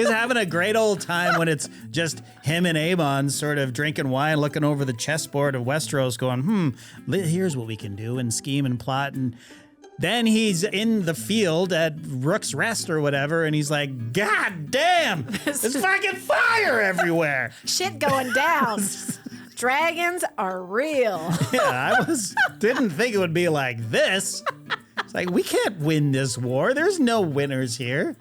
He's having a great old time when it's just him and Aemond sort of drinking wine, looking over the chessboard of Westeros going, here's what we can do and scheme and plot. And then he's in the field at Rook's Rest or whatever, and he's like, God damn, there's fucking fire everywhere. Shit going down. Dragons are real. Yeah, didn't think it would be like this. It's like, we can't win this war. There's no winners here.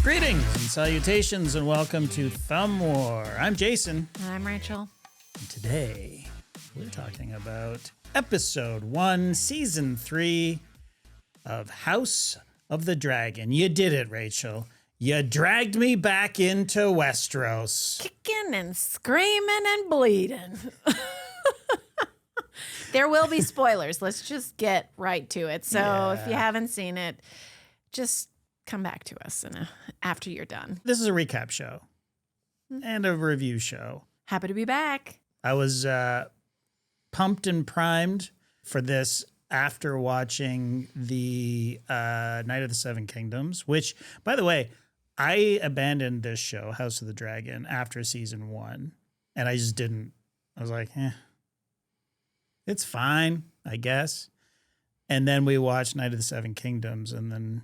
Greetings and salutations and welcome to Thumb War. I'm Jason. And I'm Rachel. And today we're talking about episode 1, season 3 of House of the Dragon. You did it, Rachel. You dragged me back into Westeros. Kicking and screaming and bleeding. There will be spoilers. Let's just get right to it. So if you haven't seen it, just come back to us after you're done. This is a recap show and a review show. Happy to be back. I was pumped and primed for this after watching the Night of the Seven Kingdoms, which, by the way, I abandoned this show, House of the Dragon, after season 1. And I just didn't. I was like, it's fine, I guess. And then we watched Night of the Seven Kingdoms, and then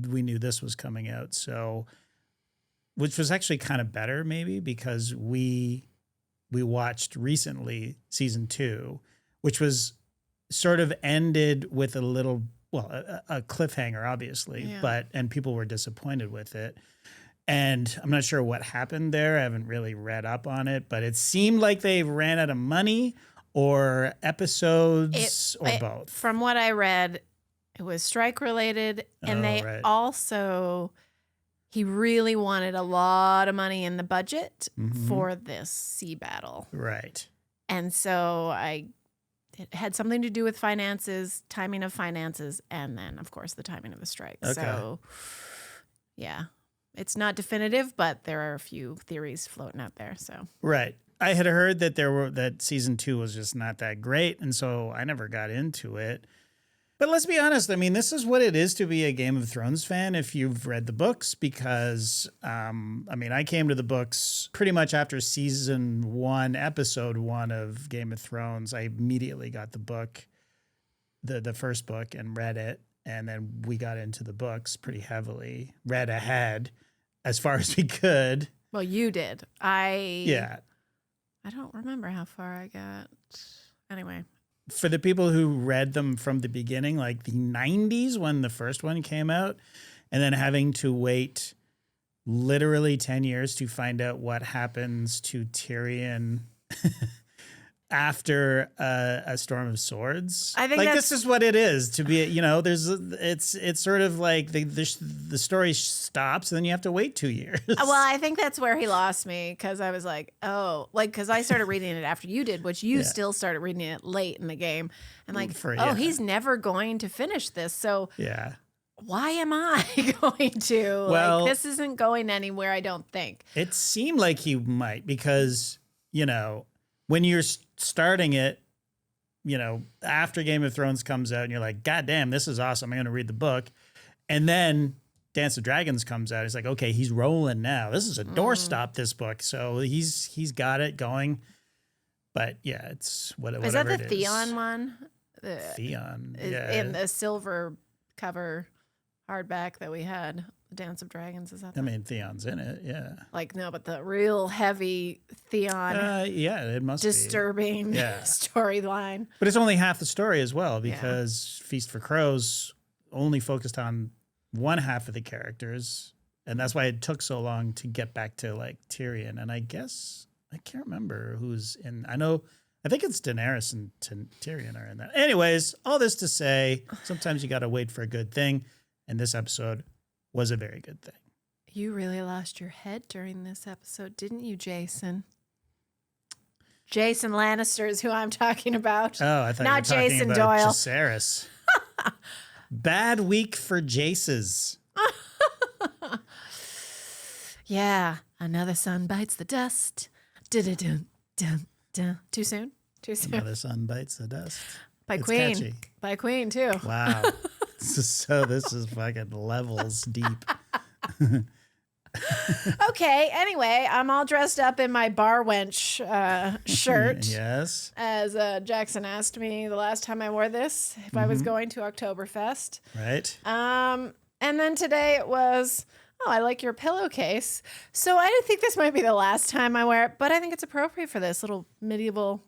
we knew this was coming out. So, which was actually kind of better, maybe, because we watched recently season 2, which was sort of ended with a little, a cliffhanger, obviously, and people were disappointed with it. And I'm not sure what happened there. I haven't really read up on it, but it seemed like they ran out of money or episodes or both. From what I read, it was strike related, and he really wanted a lot of money in the budget for this sea battle. Right. And so it had something to do with finances, timing of finances, and then, of course, the timing of the strike. Okay. So, yeah, it's not definitive, but there are a few theories floating out there. So right. I had heard that season 2 was just not that great, and so I never got into it. But let's be honest. I mean, this is what it is to be a Game of Thrones fan if you've read the books, because, I came to the books pretty much after season 1, episode 1 of Game of Thrones. I immediately got the book, the first book, and read it. And then we got into the books pretty heavily, read ahead as far as we could. Well, you did. I don't remember how far I got. Anyway. For the people who read them from the beginning, like the 90s when the first one came out, and then having to wait literally 10 years to find out what happens to Tyrion after a Storm of Swords. I think this is what it is to be, it's sort of like the story stops and then you have to wait 2 years. Well, I think that's where he lost me, because I was like, because I started reading it after you did, which you still started reading it late in the game. And he's never going to finish this. So why am I going to? Well, this isn't going anywhere, I don't think. It seemed like he might, because, when you're starting it, after Game of Thrones comes out and you're like, God damn, this is awesome, I'm going to read the book. And then Dance of Dragons comes out. It's like, okay, he's rolling now. This is a doorstop, this book. So he's got it going. But yeah, it's whatever it is. Is that the Theon one? Theon, in the silver cover hardback that we had. Dance of Dragons, is that? Theon's in it, yeah. No, but the real heavy Theon. It must disturbing storyline. But it's only half the story as well, because Feast for Crows only focused on one half of the characters, and that's why it took so long to get back to Tyrion. And I guess I can't remember who's in. I think it's Daenerys and Tyrion are in that. Anyways, all this to say, sometimes you got to wait for a good thing, and this episode was a very good thing. You really lost your head during this episode, didn't you, Jason? Jason Lannister is who I'm talking about. Oh, I thought not you were talking Jason about Doyle. Jacaerys. Bad week for Jaces. Yeah, another sun bites the dust. Dun-dun-dun, dun-dun. Too soon? Another sun bites the dust. By it's Queen. Catchy. By Queen, too. Wow. So this is fucking levels deep. Okay, anyway, I'm all dressed up in my bar wench shirt. Yes. As Jackson asked me the last time I wore this, if I was going to Oktoberfest. Right. And then today it was, oh, I like your pillowcase. So I think this might be the last time I wear it, but I think it's appropriate for this little medieval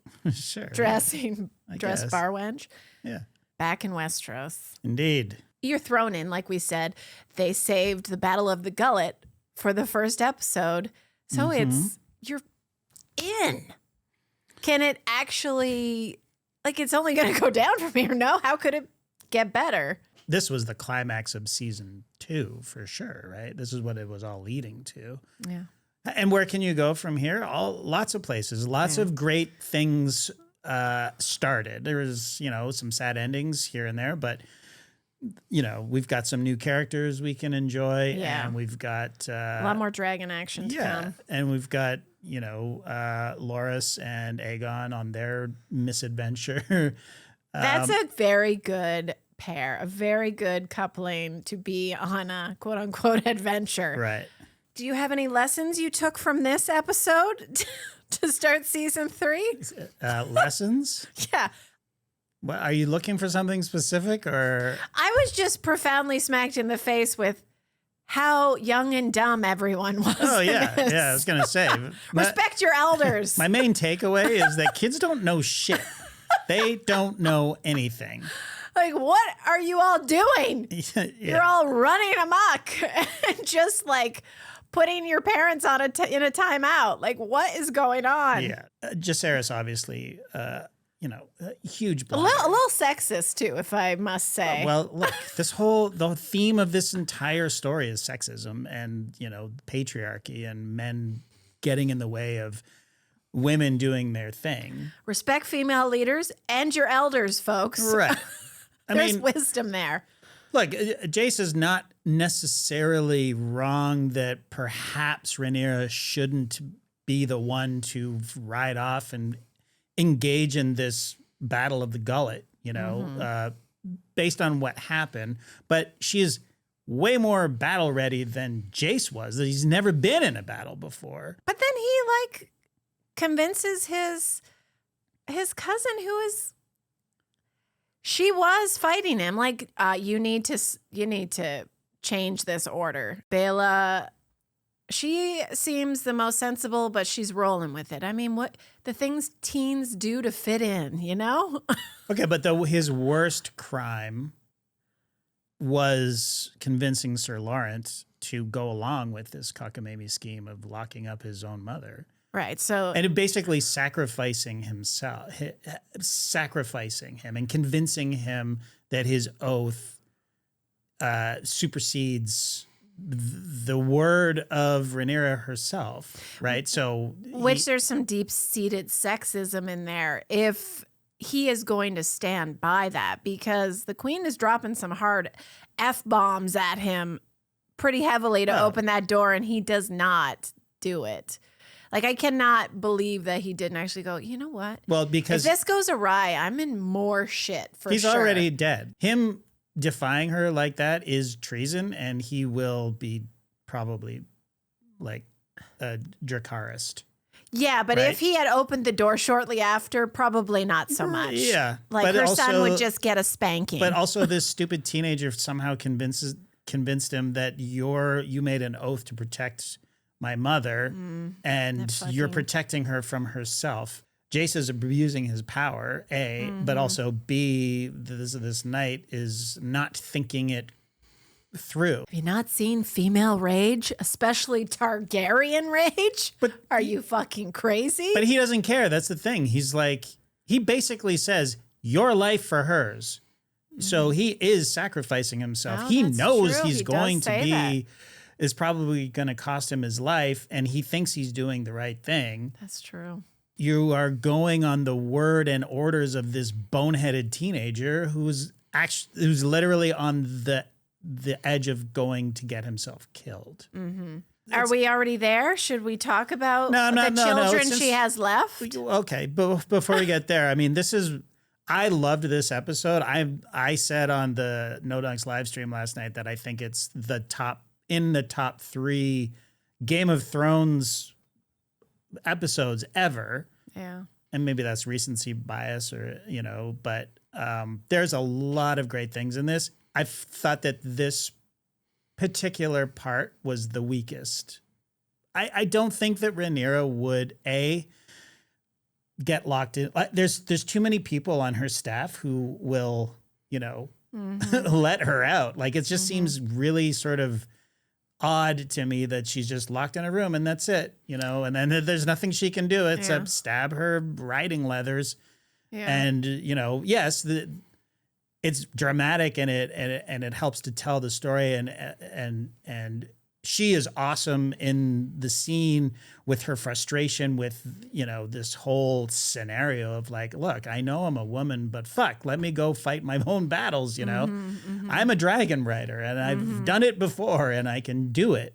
dress bar wench. Yeah. Back in Westeros. Indeed. You're thrown in, like we said. They saved the Battle of the Gullet for the first episode. So you're in. Can it actually, like, it's only going to go down from here? No? How could it get better? This was the climax of season 2 for sure, right? This is what it was all leading to. Yeah. And where can you go from here? Lots of places, lots of great things started. There was, some sad endings here and there, but we've got some new characters we can enjoy, and we've got a lot more dragon action to come. And we've got Larys and Aegon on their misadventure. That's a very good pair, a very good coupling to be on a quote unquote adventure. Right. Do you have any lessons you took from this episode to start season 3? Lessons? Yeah. Well, are you looking for something specific, or? I was just profoundly smacked in the face with how young and dumb everyone was. Oh, yeah. Yeah, I was going to say. Respect your elders. My main takeaway is that kids don't know shit. They don't know anything. Like, what are you all doing? Yeah. You're all running amok and just like putting your parents on in a timeout. Like, what is going on? Yeah. Jaceres, obviously, a huge blunder. A little sexist, too, if I must say. Well, look, the theme of this entire story is sexism and, patriarchy and men getting in the way of women doing their thing. Respect female leaders and your elders, folks. Right. There's wisdom there. Look, Jace is not necessarily wrong that perhaps Rhaenyra shouldn't be the one to ride off and engage in this battle of the Gullet, based on what happened. But she is way more battle ready than Jace was. He's never been in a battle before. But then he convinces his cousin, she was fighting him. You need to change this order. Baela, she seems the most sensible, but she's rolling with it. I mean, what the things teens do to fit in, Okay, but his worst crime was convincing Sir Lawrence to go along with this cockamamie scheme of locking up his own mother. Right. So, and basically sacrificing him and convincing him that his oath supersedes the word of Rhaenyra herself. Right. So, which there's some deep-seated sexism in there if he is going to stand by that, because the queen is dropping some hard F-bombs at him pretty heavily to open that door, and he does not do it. I cannot believe that he didn't actually go, you know what? Well, because if this goes awry, I'm in more shit for sure. He's already dead. Him defying her like that is treason, and he will be probably a Dracarys. Yeah, but if he had opened the door shortly after, probably not so much. Yeah. Her son would just get a spanking. But also this stupid teenager somehow convinced him that you made an oath to protect my mother, and you're protecting her from herself. Jace is abusing his power, A, but also B, this knight is not thinking it through. Have you not seen female rage, especially Targaryen rage? But are you fucking crazy? But he doesn't care. That's the thing. He basically says, your life for hers. So he is sacrificing himself. Oh, he knows true. He's going to be... is probably going to cost him his life, and he thinks he's doing the right thing. That's true. You are going on the word and orders of this boneheaded teenager who's literally on the edge of going to get himself killed. Mm-hmm. Are we already there? Should we talk about the children she has left? Okay, but before we get there, I mean, this is I loved this episode. I said on the No Dunks live stream last night that I think it's the top 3 Game of Thrones episodes ever. Yeah. And maybe that's recency bias but there's a lot of great things in this. I thought that this particular part was the weakest. I don't think that Rhaenyra would get locked in. There's too many people on her staff who will, let her out. Like, it just seems really sort of odd to me that she's just locked in a room and that's it, and then there's nothing she can do except stab her riding leathers. Yeah. And, yes, it's dramatic and it helps to tell the story and she is awesome in the scene with her frustration with, this whole scenario of like, look, I know I'm a woman, but fuck, let me go fight my own battles, I'm a dragon rider and I've done it before and I can do it.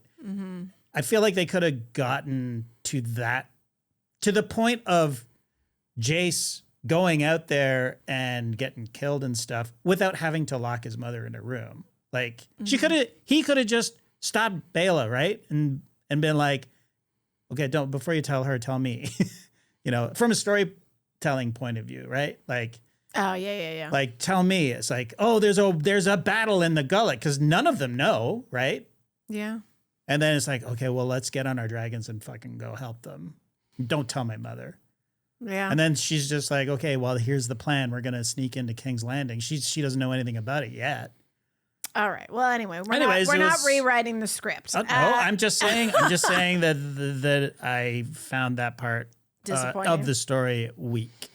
I feel like they could have gotten to the point of Jace going out there and getting killed and stuff without having to lock his mother in a room. Like he could have just stopped Baela, right? And been like, okay, before you tell her, tell me, from a storytelling point of view, right? Like, oh yeah. Like, tell me. It's like, oh, there's a battle in the Gullet because none of them know, right? Yeah. And then it's like, okay, well, let's get on our dragons and fucking go help them. Don't tell my mother. Yeah. And then she's just like, okay, well, here's the plan. We're gonna sneak into King's Landing. She doesn't know anything about it yet. All right. Well, anyway, we're not rewriting the script. No, I'm just saying that I found that part of the story weak.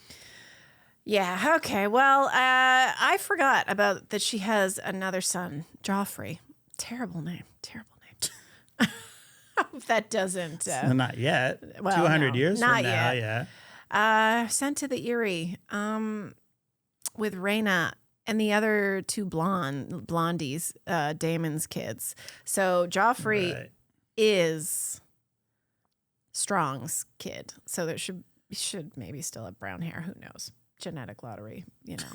Yeah. Okay. Well, I forgot about that. She has another son, Joffrey. Terrible name. That doesn't. Not yet. Well, 200 years not from now. yet. Yeah. Sent to the Eyrie with Rhaena and the other two blondies, Daemon's kids. So Joffrey is Strong's kid. So there should maybe still have brown hair. Who knows? Genetic lottery,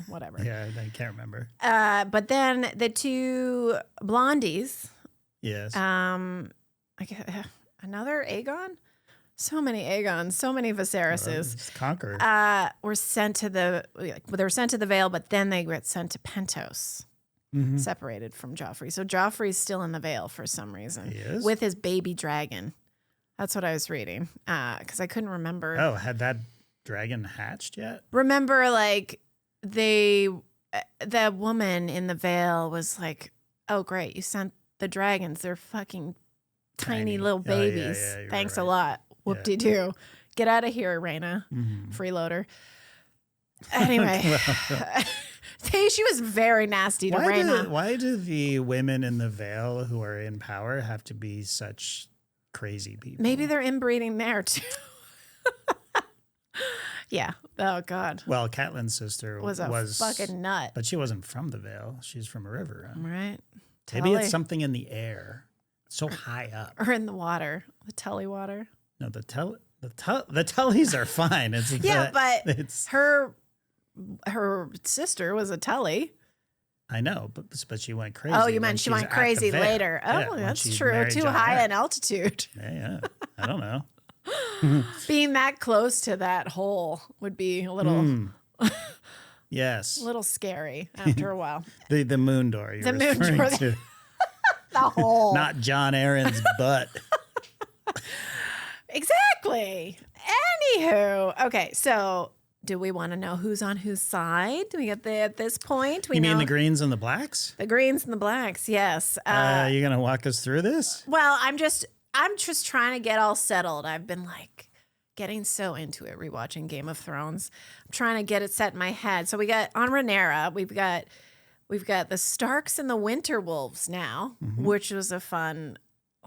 whatever. Yeah, I can't remember. But then the two blondies. Yes. Another Aegon? So many Aegons, so many Viserises. Conqueror. Were sent to the Vale, but then they get sent to Pentos, separated from Joffrey. So Joffrey's still in the Vale for some reason. He is? With his baby dragon. That's what I was reading because I couldn't remember. Oh, had that dragon hatched yet? Remember, like, the woman in the Vale was like, oh, great, you sent the dragons. They're fucking tiny little babies. Yeah, Thanks right. a lot. Whoop-de-doo. Get out of here, Rhaena. Freeloader. Anyway. She was very nasty to Rhaena. Why do the women in the Vale who are in power have to be such crazy people? Maybe they're inbreeding there, too. Yeah. Oh, God. Well, Catelyn's sister was fucking nut. But she wasn't from the Vale. She's from a river. Huh? Right. Maybe it's something in the air. So high up. Or in the water. The Tully water. No, the Tullys are fine. But her sister was a Tully. I know, but she went crazy. Oh, you meant she went crazy later. Oh, that's true. Too high in altitude. Yeah. I don't know. Being that close to that hole would be a little... Yes. A little scary after a while. The moon door you're referring to. The hole. Not John Aaron's butt. Exactly. Anywho. Okay, so do we want to know who's on whose side? Do we get at this point? You mean the greens and the blacks? The greens and the blacks, yes. You're going to walk us through this? Well, I'm just trying to get all settled. I've been like getting so into it, rewatching Game of Thrones. I'm trying to get it set in my head. So we got on Rhaenyra, we've got the Starks and the Winterwolves now, which was a fun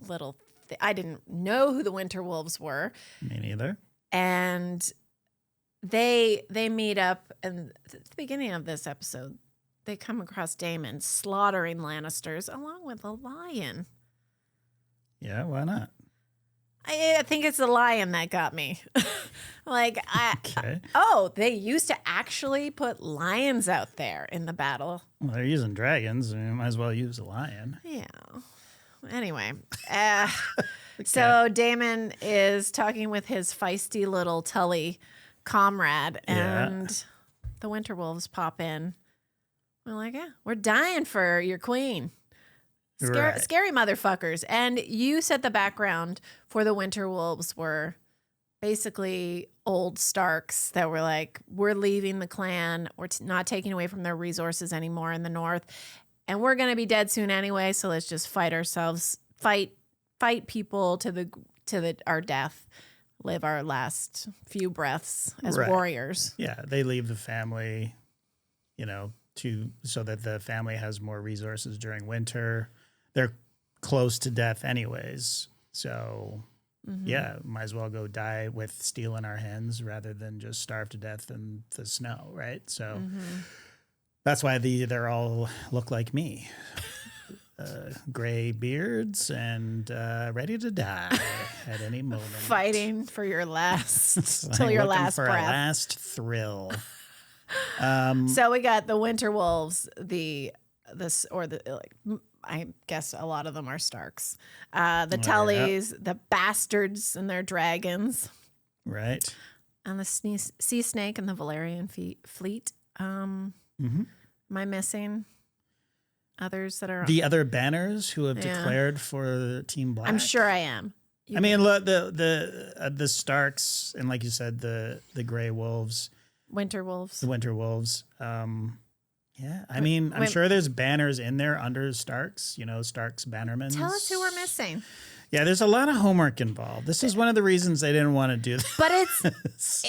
little I didn't know who the Winterwolves were. Me neither. And they meet up, and at the beginning of this episode, they come across Daemon slaughtering Lannisters along with a lion. Yeah, why not? I think it's the lion that got me. Okay. They used to actually put lions out there in the battle. Well, they're using dragons. You might as well use a lion. Yeah. Anyway, so Daemon is talking with his feisty little Tully comrade, and the Winter Wolves pop in. We're like, yeah, we're dying for your queen. Scary motherfuckers. And you said the background for the Winter Wolves were basically old Starks that were like, we're leaving the clan. We're not taking away from their resources anymore in the north. And we're going to be dead soon anyway. So let's just fight ourselves, fight people to our death, live our last few breaths as warriors. Yeah. They leave the family, so that the family has more resources during winter. They're close to death anyways. So, might as well go die with steel in our hands rather than just starve to death in the snow, right? So that's why they're all look like me. Gray beards and ready to die at any moment. Fighting for your last, till your last breath. Our last thrill. So we got the Winter Wolves, I guess a lot of them are Starks. The Tullys, the bastards and their dragons. Right. And the sea snake and the Valerian fleet. Am I missing others that are... The other banners who have declared for Team Black? I'm sure I am. Look, the Starks, and like you said, the Grey Wolves. Winter Wolves. The Winter Wolves. I'm sure there's banners in there under Starks, Starks bannermen. Tell us who we're missing. Yeah, there's a lot of homework involved. This is one of the reasons they didn't want to do this. But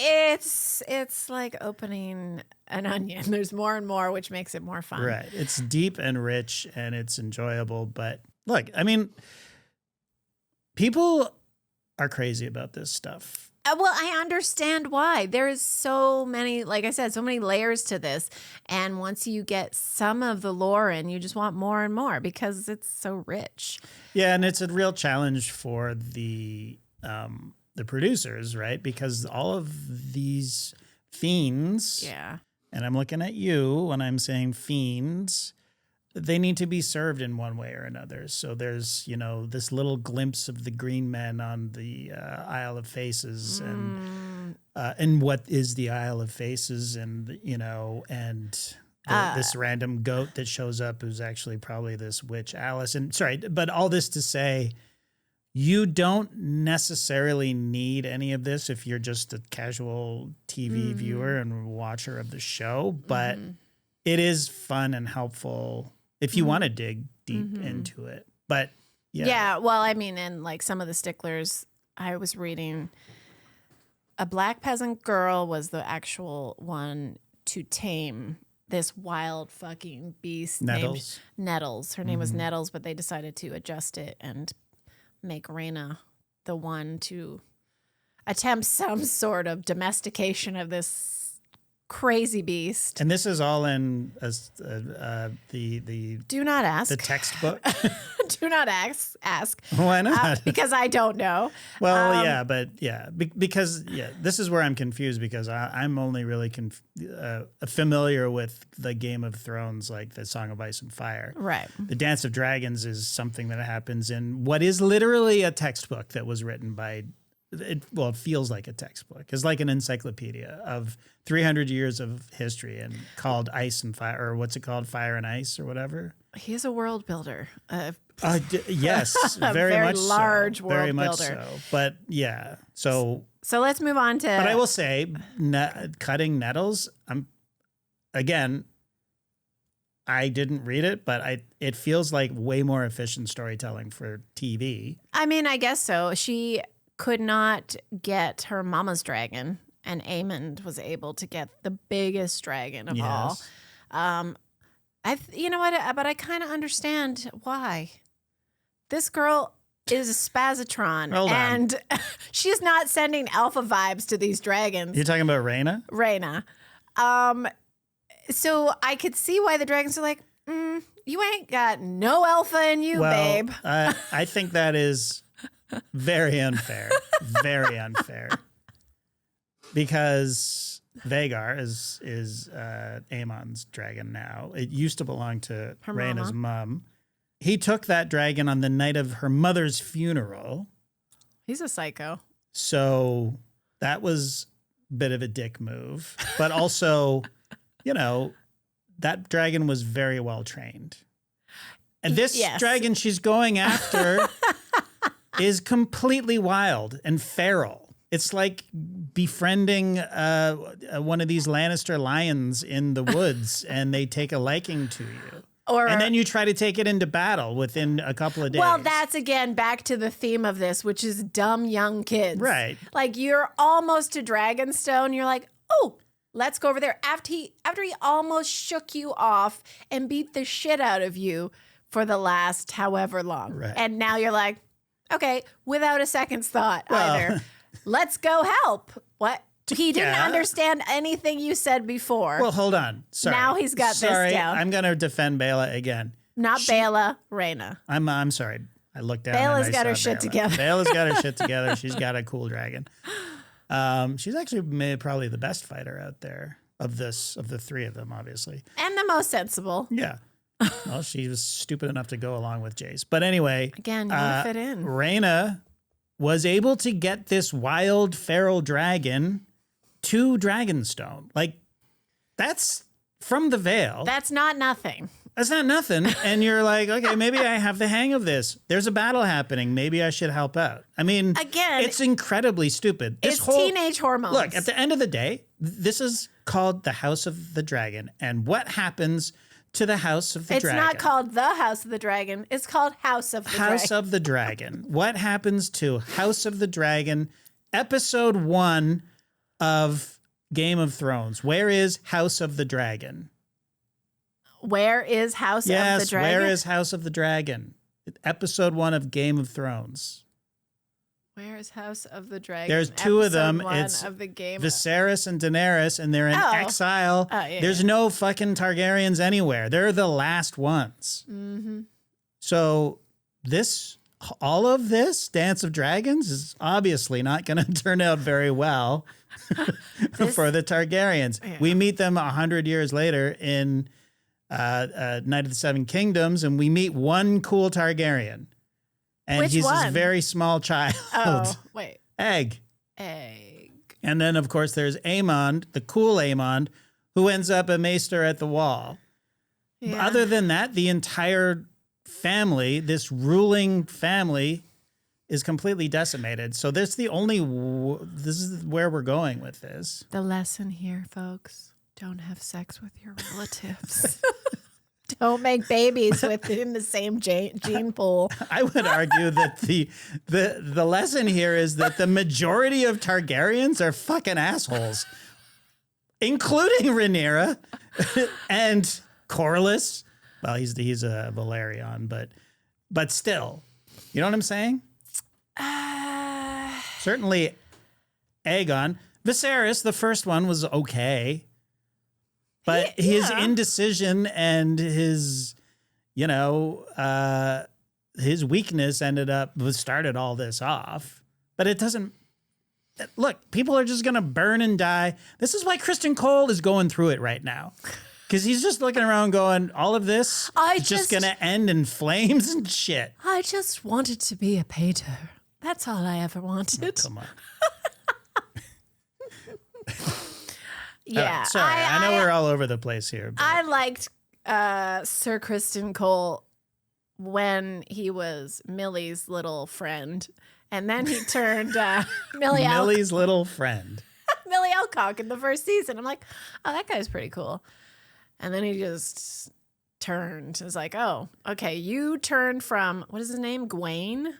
it's like opening an onion. There's more and more, which makes it more fun. Right. It's deep and rich and it's enjoyable. But look, people are crazy about this stuff. Well, I understand why. There is so many, like I said, so many layers to this. And once you get some of the lore in, you just want more and more because it's so rich. Yeah, and it's a real challenge for the producers, right? Because all of these fiends, and I'm looking at you when I'm saying fiends, they need to be served in one way or another. So there's, this little glimpse of the green men on the Isle of Faces and what is the Isle of Faces and this random goat that shows up who's actually probably this witch Alice. And sorry, but all this to say, you don't necessarily need any of this if you're just a casual TV viewer and watcher of the show, but it is fun and helpful if you want to dig deep into it. But yeah, well, and like some of the sticklers, I was reading, a black peasant girl was the actual one to tame this wild fucking beast named Nettles. Her name was Nettles, but they decided to adjust it and make Rhaena the one to attempt some sort of domestication of this crazy beast. And this is all in the do not ask the textbook. Do not ask. Why not? Because I don't know. Well, because this is where I'm confused because I'm only really familiar with the Game of Thrones, like the Song of Ice and Fire. Right. The Dance of Dragons is something that happens in what is literally a textbook that was written by. It feels like a textbook. It's like an encyclopedia of 300 years of history and called Ice and Fire, or what's it called? Fire and Ice or whatever. He's a world builder. Yes, very much large so. world Very much builder. so. But yeah, so let's move on to. But I will say, cutting Nettles. I didn't read it, but it feels like way more efficient storytelling for TV. I guess so. She could not get her mama's dragon, and Aemond was able to get the biggest dragon of all. You know what? But I kind of understand why. This girl is a spazatron, and she's not sending alpha vibes to these dragons. You're talking about Rhaena? Rhaena. So I could see why the dragons are like, you ain't got no alpha in you, babe. I think that is Very unfair. Very unfair. Because Vhagar is Aemon's dragon now. It used to belong to Rhaenyra's mom. He took that dragon on the night of her mother's funeral. He's a psycho. So that was a bit of a dick move. But also, that dragon was very well trained. And this dragon she's going after is completely wild and feral. It's like befriending one of these Lannister lions in the woods, and they take a liking to you. And then you try to take it into battle within a couple of days. Well, that's, again, back to the theme of this, which is dumb young kids. Right. Like, you're almost to Dragonstone. You're like, oh, let's go over there. After he almost shook you off and beat the shit out of you for the last however long. Right. And now you're like, okay, without a second's thought either. Let's go help. What? He didn't understand anything you said before. Well, hold on. Sorry. Now he's got this down. I'm going to defend Baela again. Not Baela, Rhaena. I'm sorry. I looked down. Baela's got her shit together. Baela's got her shit together. She's got a cool dragon. She's actually probably the best fighter out there of the three of them, obviously. And the most sensible. Yeah. Well, she was stupid enough to go along with Jace. But anyway. Again, you want to fit in. Rhaena was able to get this wild feral dragon to Dragonstone. Like, that's from the Vale. That's not nothing. That's not nothing. And you're like, okay, maybe I have the hang of this. There's a battle happening. Maybe I should help out. I mean, again, it's incredibly stupid. It's teenage hormones. Look, at the end of the day, this is called the House of the Dragon. And what happens to the House of the Dragon? It's not called the House of the Dragon. It's called House of the Dragon. House of the Dragon. What happens to House of the Dragon? Episode 1 of Game of Thrones. Where is House of the Dragon? Where is House of the Dragon? Yes, where is House of the Dragon? Episode 1 of Game of Thrones. Where is House of the Dragon? There's two of them. It's of the game Viserys and Daenerys, and they're in exile. There's no fucking Targaryens anywhere. They're the last ones. Mm-hmm. So all of this Dance of Dragons is obviously not going to turn out very well for the Targaryens. Yeah. We meet them 100 years later in Night of the Seven Kingdoms, and we meet one cool Targaryen. And he's this very small child. Oh, wait. Egg. And then, of course, there's Aemond, the cool Aemond, who ends up a maester at the wall. Yeah. Other than that, the entire family, this ruling family, is completely decimated. So this is where we're going with this. The lesson here, folks, don't have sex with your relatives. Don't make babies within the same gene pool. I would argue that the lesson here is that the majority of Targaryens are fucking assholes, including Rhaenyra and Corlys. Well, he's a Valerian, but still, you know what I'm saying? Certainly, Aegon, Viserys, the first one was okay. But his indecision and his weakness started all this off. But it doesn't. Look, people are just going to burn and die. This is why Criston Cole is going through it right now. Because he's just looking around going, all of this is just going to end in flames and shit. I just wanted to be a painter. That's all I ever wanted. Oh, come on. Yeah, sorry. I know we're all over the place here. But. I liked Sir Criston Cole when he was Millie's little friend, and then he turned Millie's little friend, Millie Alcock in the first season. I'm like, oh, that guy's pretty cool. And then he just turned. It was like, oh, okay, you turned from what is his name? Gwaine.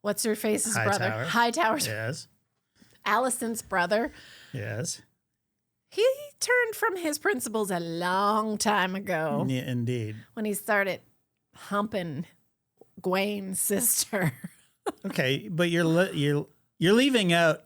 What's her face's brother? Hightower's. Yes. Alicent's brother. Yes. He turned from his principles a long time ago. Yeah, indeed. When he started humping Gwaine's sister. Okay, but you're leaving out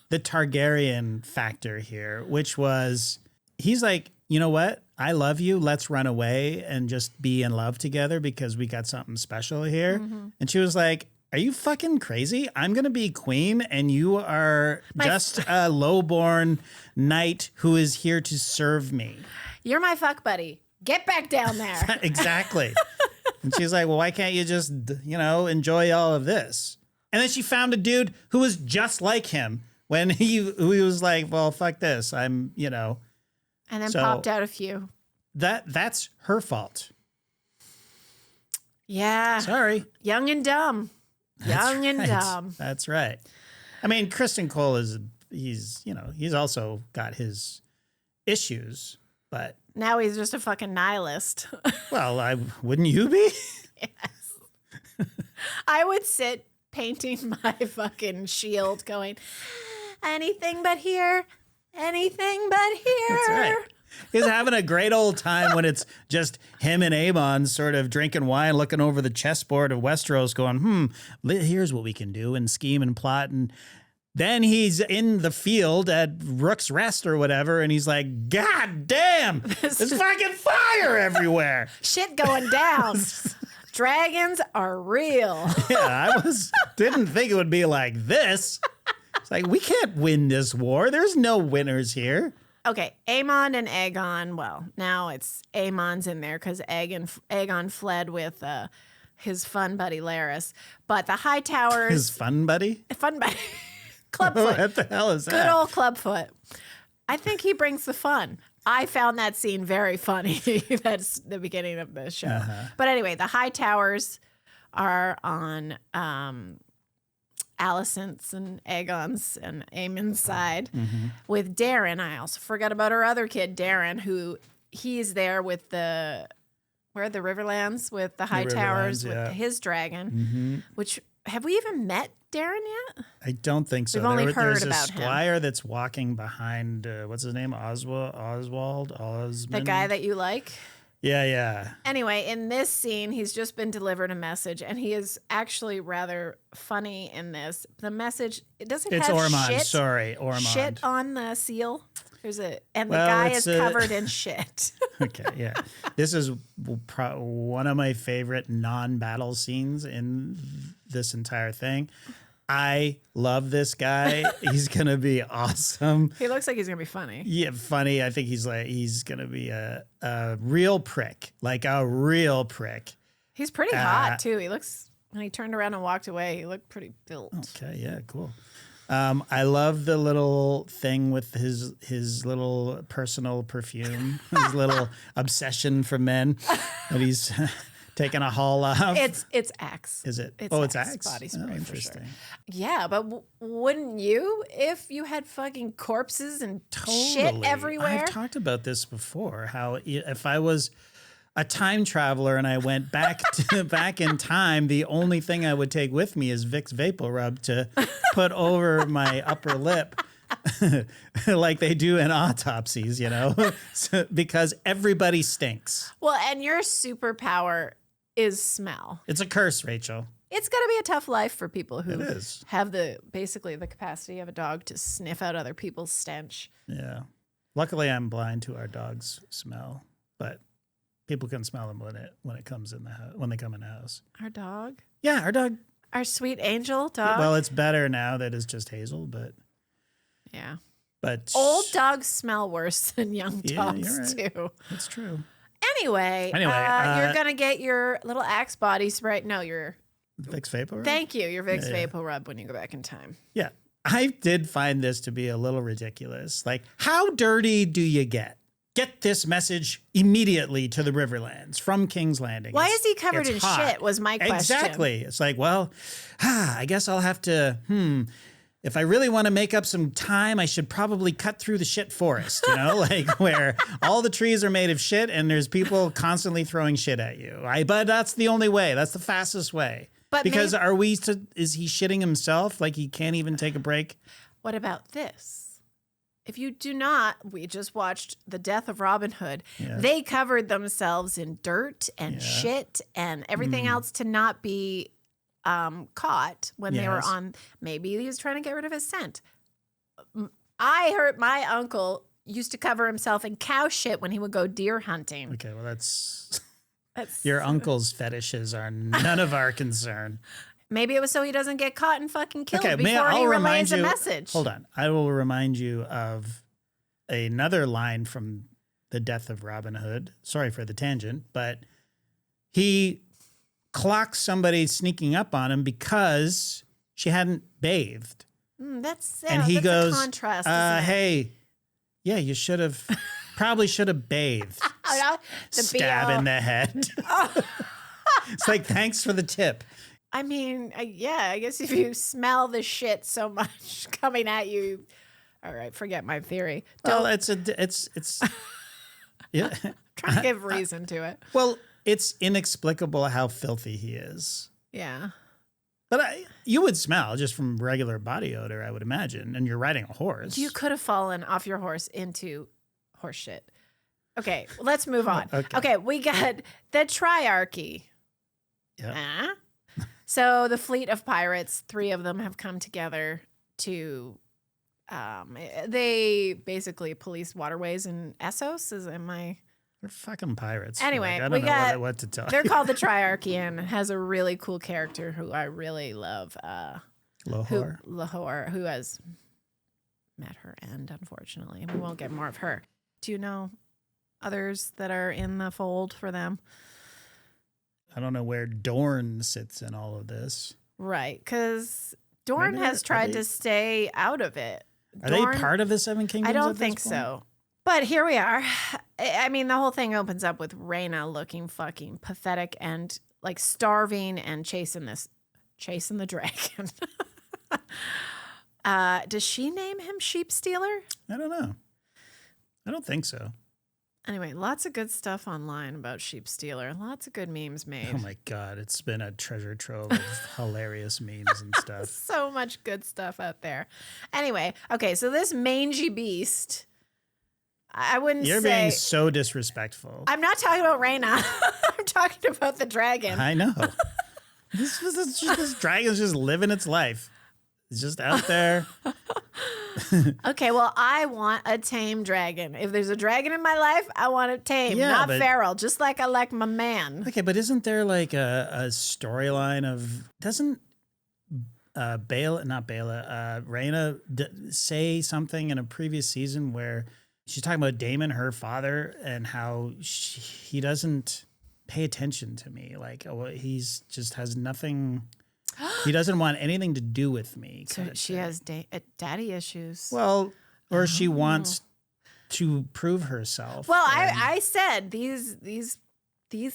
the Targaryen factor here, which was he's like, you know what? I love you. Let's run away and just be in love together because we got something special here. Mm-hmm. And she was like, are you fucking crazy? I'm going to be queen and you are just a lowborn knight who is here to serve me. You're my fuck buddy. Get back down there. Exactly. And she's like, well, why can't you just, enjoy all of this? And then she found a dude who was just like him when he was like, well, fuck this. I'm, And then popped out a few. That's her fault. Yeah. Sorry. Young and dumb. Young and dumb. That's right. I mean, Criston Cole he's also got his issues, but now he's just a fucking nihilist. Well, wouldn't you be? Yes. I would sit painting my fucking shield going, anything but here, anything but here. That's right. He's having a great old time when it's just him and Aemond sort of drinking wine, looking over the chessboard of Westeros going, here's what we can do and scheme and plot. And then he's in the field at Rook's Rest or whatever. And he's like, God damn, there's fucking fire everywhere. Shit going down. Dragons are real. Yeah, I didn't think it would be like this. It's like, we can't win this war. There's no winners here. Okay, Aemond and Aegon. Well, now it's Aemon's in there because Aegon fled with his fun buddy Larys. But the Hightowers. His fun buddy? Fun buddy. Clubfoot. What the hell is that? Good old Clubfoot. I think he brings the fun. I found that scene very funny. That's the beginning of the show. Uh-huh. But anyway, the Hightowers are on Alicent's and Aegon's and Aemond's side with Darren. I also forgot about her other kid, Darren, who he's there with the Riverlands with the Hightowers with his dragon. Which have we even met Darren yet? I don't think so. We've only heard there's about a squire that's walking behind. What's his name? Osmond. The guy that you like. Yeah. Anyway, in this scene, he's just been delivered a message, and he is actually rather funny in this. The message, it's have Ormond. Shit, Sorry, Ormond. Shit on the seal. The guy is covered in shit. Okay, yeah. This is one of my favorite non-battle scenes in this entire thing. I love this guy. He's going to be awesome. He looks like he's going to be funny. Yeah, funny. I think he's going to be a real prick, like a real prick. He's pretty hot, too. He looks, when he turned around and walked away, he looked pretty built. Okay, yeah, cool. I love the little thing with his little personal perfume, his little obsession for men that he's taking a haul of. It's Axe. Is it? It's Axe body spray. Interesting. For sure. Yeah, but wouldn't you if you had fucking corpses and shit everywhere? I've talked about this before. How if I was a time traveler and I went back in time, the only thing I would take with me is Vicks Vapor Rub to put over my upper lip. Like they do in autopsies, because everybody stinks. Well, and your superpower is smell. It's a curse, Rachel. It's going to be a tough life for people who It is. have basically the capacity of a dog to sniff out other people's stench. Yeah. Luckily, I'm blind to our dog's smell, but people can smell them when it comes in the house, when they come in the house. Our dog? Yeah, our dog. Our sweet angel dog? Well, it's better now that it's just Hazel, but... Yeah. But old dogs smell worse than young dogs, right. too. That's true. Anyway, you're going to get your little Axe body spray. No, your... Vicks Vapor Rub? Thank you. Your Vicks Vapor Rub when you go back in time. Yeah. I did find this to be a little ridiculous. Like, how dirty do you get? Get this message immediately to the Riverlands from King's Landing. Why is he covered in shit was my question. Exactly. It's like, well, I guess I'll have to, if I really want to make up some time, I should probably cut through the shit forest, like where all the trees are made of shit and there's people constantly throwing shit at you. But that's the only way. That's the fastest way. But because is he shitting himself? Like he can't even take a break? What about this? If you do not, we just watched The Death of Robin Hood. Yeah. They covered themselves in dirt and shit and everything else to not be caught when they were on. Maybe he was trying to get rid of his scent. I heard my uncle used to cover himself in cow shit when he would go deer hunting. Okay, well, that's your uncle's fetishes are none of our concern. Maybe it was so he doesn't get caught and fucking killed before he relays a message. Hold on. I will remind you of another line from The Death of Robin Hood. Sorry for the tangent, but he clocks somebody sneaking up on him because she hadn't bathed. And he goes, a contrast, hey, yeah, you should have, probably should have bathed. Stab in the head. It's like, thanks for the tip. I mean, I guess if you smell the shit so much coming at you, all right, forget my theory. Well, it's yeah. Trying to give reason to it. Well, it's inexplicable how filthy he is. Yeah. But you would smell just from regular body odor, I would imagine, and you're riding a horse. You could have fallen off your horse into horse shit. Okay, let's move on. Okay, we got the triarchy. Yeah. So the fleet of pirates, 3 of them have come together to, they basically police waterways in Essos. They're fucking pirates. Anyway, I don't know what to tell you. They're called the triarchy and has a really cool character who I really love. Lahore, who has met her end, unfortunately. We won't get more of her. Do you know others that are in the fold for them? I don't know where Dorne sits in all of this. Right, because Dorne has tried to stay out of it. Are they part of the Seven Kingdoms? I don't think so. But here we are. I mean, the whole thing opens up with Rhaena looking fucking pathetic and like starving and chasing the dragon. Does she name him Sheepstealer? I don't know. I don't think so. Anyway, lots of good stuff online about Sheepstealer. Lots of good memes made. Oh my God. It's been a treasure trove of hilarious memes and stuff. So much good stuff out there. Anyway, okay, so this mangy beast, I wouldn't say... You're being so disrespectful. I'm not talking about Rhaena. I'm talking about the dragon. I know. This dragon's just living its life. It's just out there. Okay, well, I want a tame dragon. If there's a dragon in my life, I want it tame, not feral, just like I like my man. Okay, but isn't there like a storyline of... Doesn't Rhaena say something in a previous season where she's talking about Daemon, her father, and how he doesn't pay attention to me. Like, he's just has nothing... He doesn't want anything to do with me. So she has daddy issues. Well, or she wants to prove herself. Well, I said these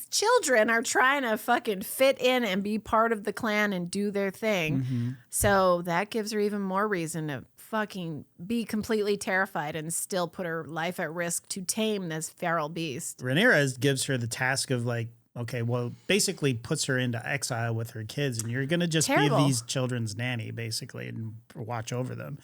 children are trying to fucking fit in and be part of the clan and do their thing. Mm-hmm. So that gives her even more reason to fucking be completely terrified and still put her life at risk to tame this feral beast. Rhaenyra gives her the task of like, okay, well, basically puts her into exile with her kids, and you're going to just be these children's nanny, basically, and watch over them.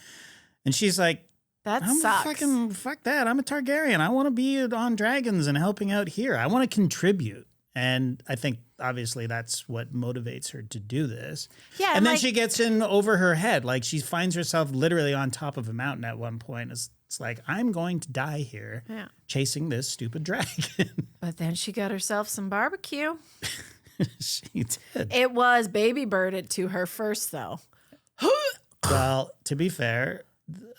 And she's like, that sucks. Fuck that. I'm a Targaryen. I want to be on dragons and helping out here. I want to contribute. And I think, obviously, that's what motivates her to do this. Yeah, and then she gets in over her head. Like, she finds herself literally on top of a mountain at one point. It's like, I'm going to die here chasing this stupid dragon. But then she got herself some barbecue. She did. It was baby birded to her first, though. Well, to be fair,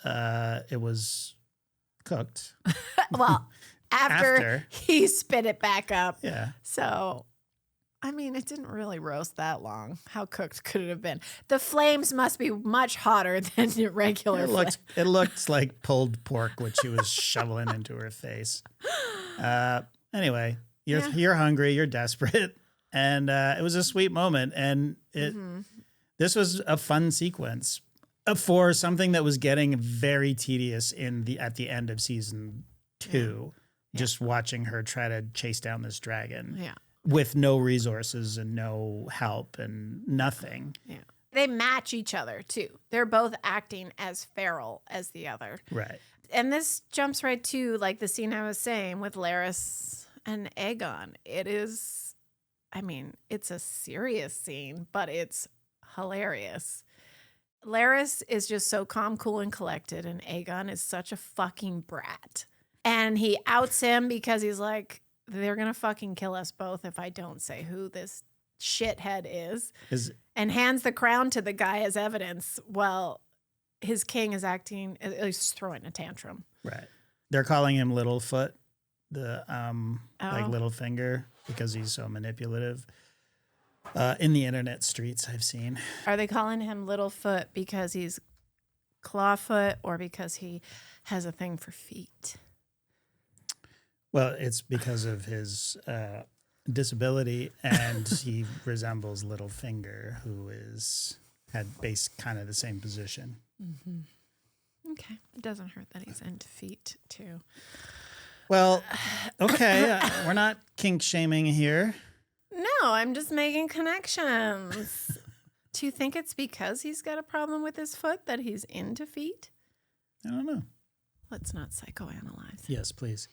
it was cooked. Well, after he spit it back up. Yeah. So, I mean, it didn't really roast that long. How cooked could it have been? The flames must be much hotter than regular flames. It looked like pulled pork, which she was shoveling into her face. Anyway, you're hungry, you're desperate, and it was a sweet moment. And this was a fun sequence for something that was getting very tedious at the end of season 2. Just watching her try to chase down this dragon. Yeah. With no resources and no help and nothing. Yeah. They match each other, too. They're both acting as feral as the other. Right. And this jumps right to, like, the scene I was saying with Larys and Aegon. It is, I mean, it's a serious scene, but it's hilarious. Larys is just so calm, cool, and collected, and Aegon is such a fucking brat. And he outs him because he's like, they're going to fucking kill us both if I don't say who this shithead is. And hands the crown to the guy as evidence while his king is acting, at least throwing a tantrum. Right. They're calling him Littlefoot, the like Littlefinger, because he's so manipulative. In the internet streets, I've seen. Are they calling him Littlefoot because he's clawfoot or because he has a thing for feet? Well, it's because of his disability, and he resembles Littlefinger, who had based kind of the same position. Mm-hmm. Okay. It doesn't hurt that he's into feet, too. Well, okay. We're not kink shaming here. No, I'm just making connections. Do you think it's because he's got a problem with his foot that he's into feet? I don't know. Let's not psychoanalyze. Yes, please.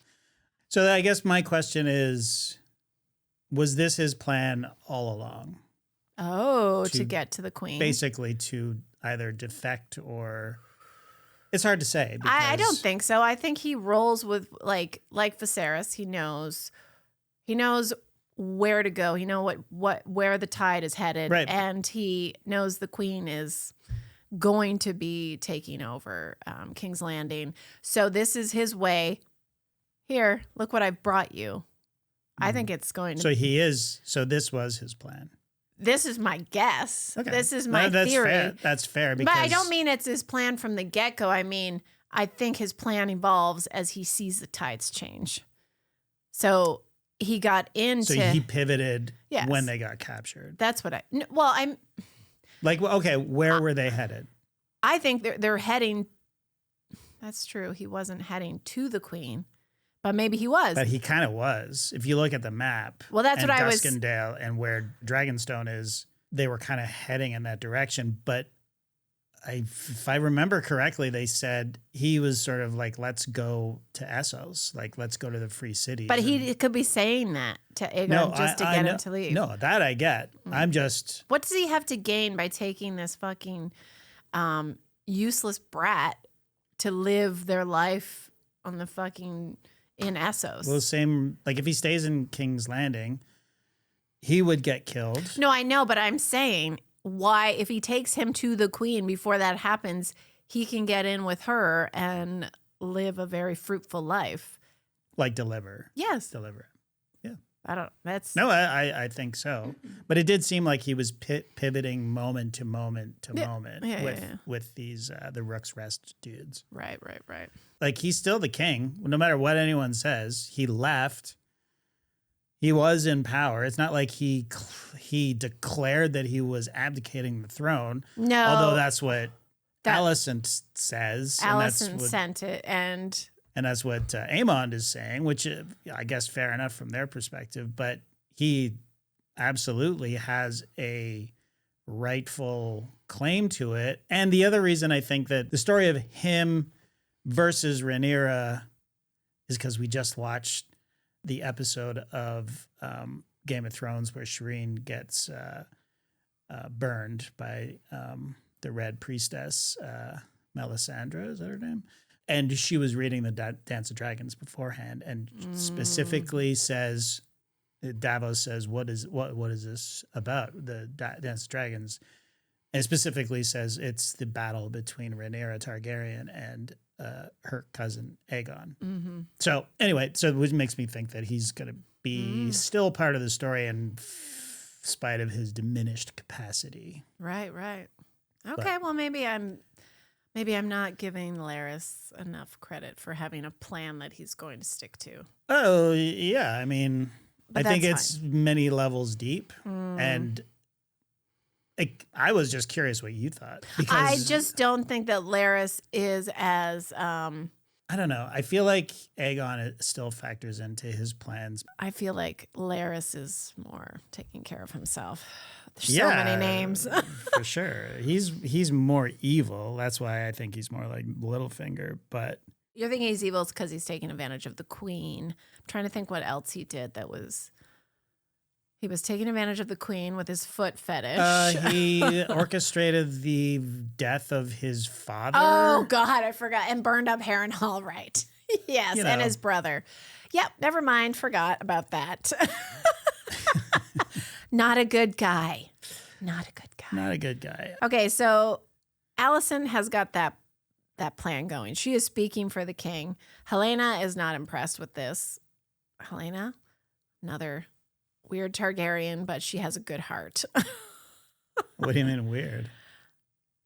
So I guess my question is, was this his plan all along? Oh, to get to the queen. Basically to either defect or... It's hard to say. I don't think so. I think he rolls with, like Viserys, he knows where to go. He knows where the tide is headed. Right. And he knows the queen is going to be taking over King's Landing. So this is his way. Here, look what I've brought you. I think it's going to... So this was his plan. This is my guess. Okay. This is my that's theory. Fair. That's fair. Because... But I don't mean it's his plan from the get-go. I mean, I think his plan evolves as he sees the tides change. So he got into... So he pivoted when they got captured. That's what I'm... Like, okay, where were they headed? I think they're heading... That's true. He wasn't heading to the queen. But maybe he was. But he kind of was. If you look at the map. Well, that's what I was... Duskendale and where Dragonstone is, they were kind of heading in that direction. But if I remember correctly, they said he was sort of like, let's go to Essos. Like, let's go to the free cities. But he could be saying that to Aegon to get him to leave. No, that I get. I'm just... What does he have to gain by taking this fucking useless brat to live their life on the fucking... in Essos? Well, same, like if he stays in King's Landing, he would get killed. No, I know, but I'm saying why, if he takes him to the queen before that happens, he can get in with her and live a very fruitful life. Like deliver. Yes. Deliver. Yeah. I think so. But it did seem like he was pivoting moment to moment to moment with these, the Rook's Rest dudes. Right. Like, he's still the king. No matter what anyone says, he left. He was in power. It's not like he declared that he was abdicating the throne. No. Although that's what Alicent says. Alicent sent it. And that's what Aemond is saying, which I guess fair enough from their perspective. But he absolutely has a rightful claim to it. And the other reason I think that the story of him versus Rhaenyra is because we just watched the episode of Game of Thrones where Shireen gets burned by the Red Priestess, Melisandre, is that her name? And she was reading the Dance of Dragons beforehand and specifically says, Davos says, what is this about, the Dance of Dragons? And specifically says it's the battle between Rhaenyra Targaryen and her cousin Aegon. Mm-hmm. So anyway, which makes me think that he's going to be still part of the story in spite of his diminished capacity. Right. Okay, well maybe I'm not giving Larys enough credit for having a plan that he's going to stick to. Oh yeah, I mean, I think it's many levels deep, and I was just curious what you thought. Because I just don't think that Larys is as... I don't know. I feel like Aegon still factors into his plans. I feel like Larys is more taking care of himself. There's so many names. For sure. He's more evil. That's why I think he's more like Littlefinger. But you're thinking he's evil because he's taking advantage of the queen. I'm trying to think what else he did that was... He was taking advantage of the queen with his foot fetish. He orchestrated the death of his father. Oh, God, I forgot. And burned up Harrenhal, right. Yes, and his brother. Yep, never mind. Forgot about that. Not a good guy. Not a good guy. Not a good guy. Okay, so Alicent has got that plan going. She is speaking for the king. Helaena is not impressed with this. Helaena, another weird Targaryen, but she has a good heart. What do you mean weird?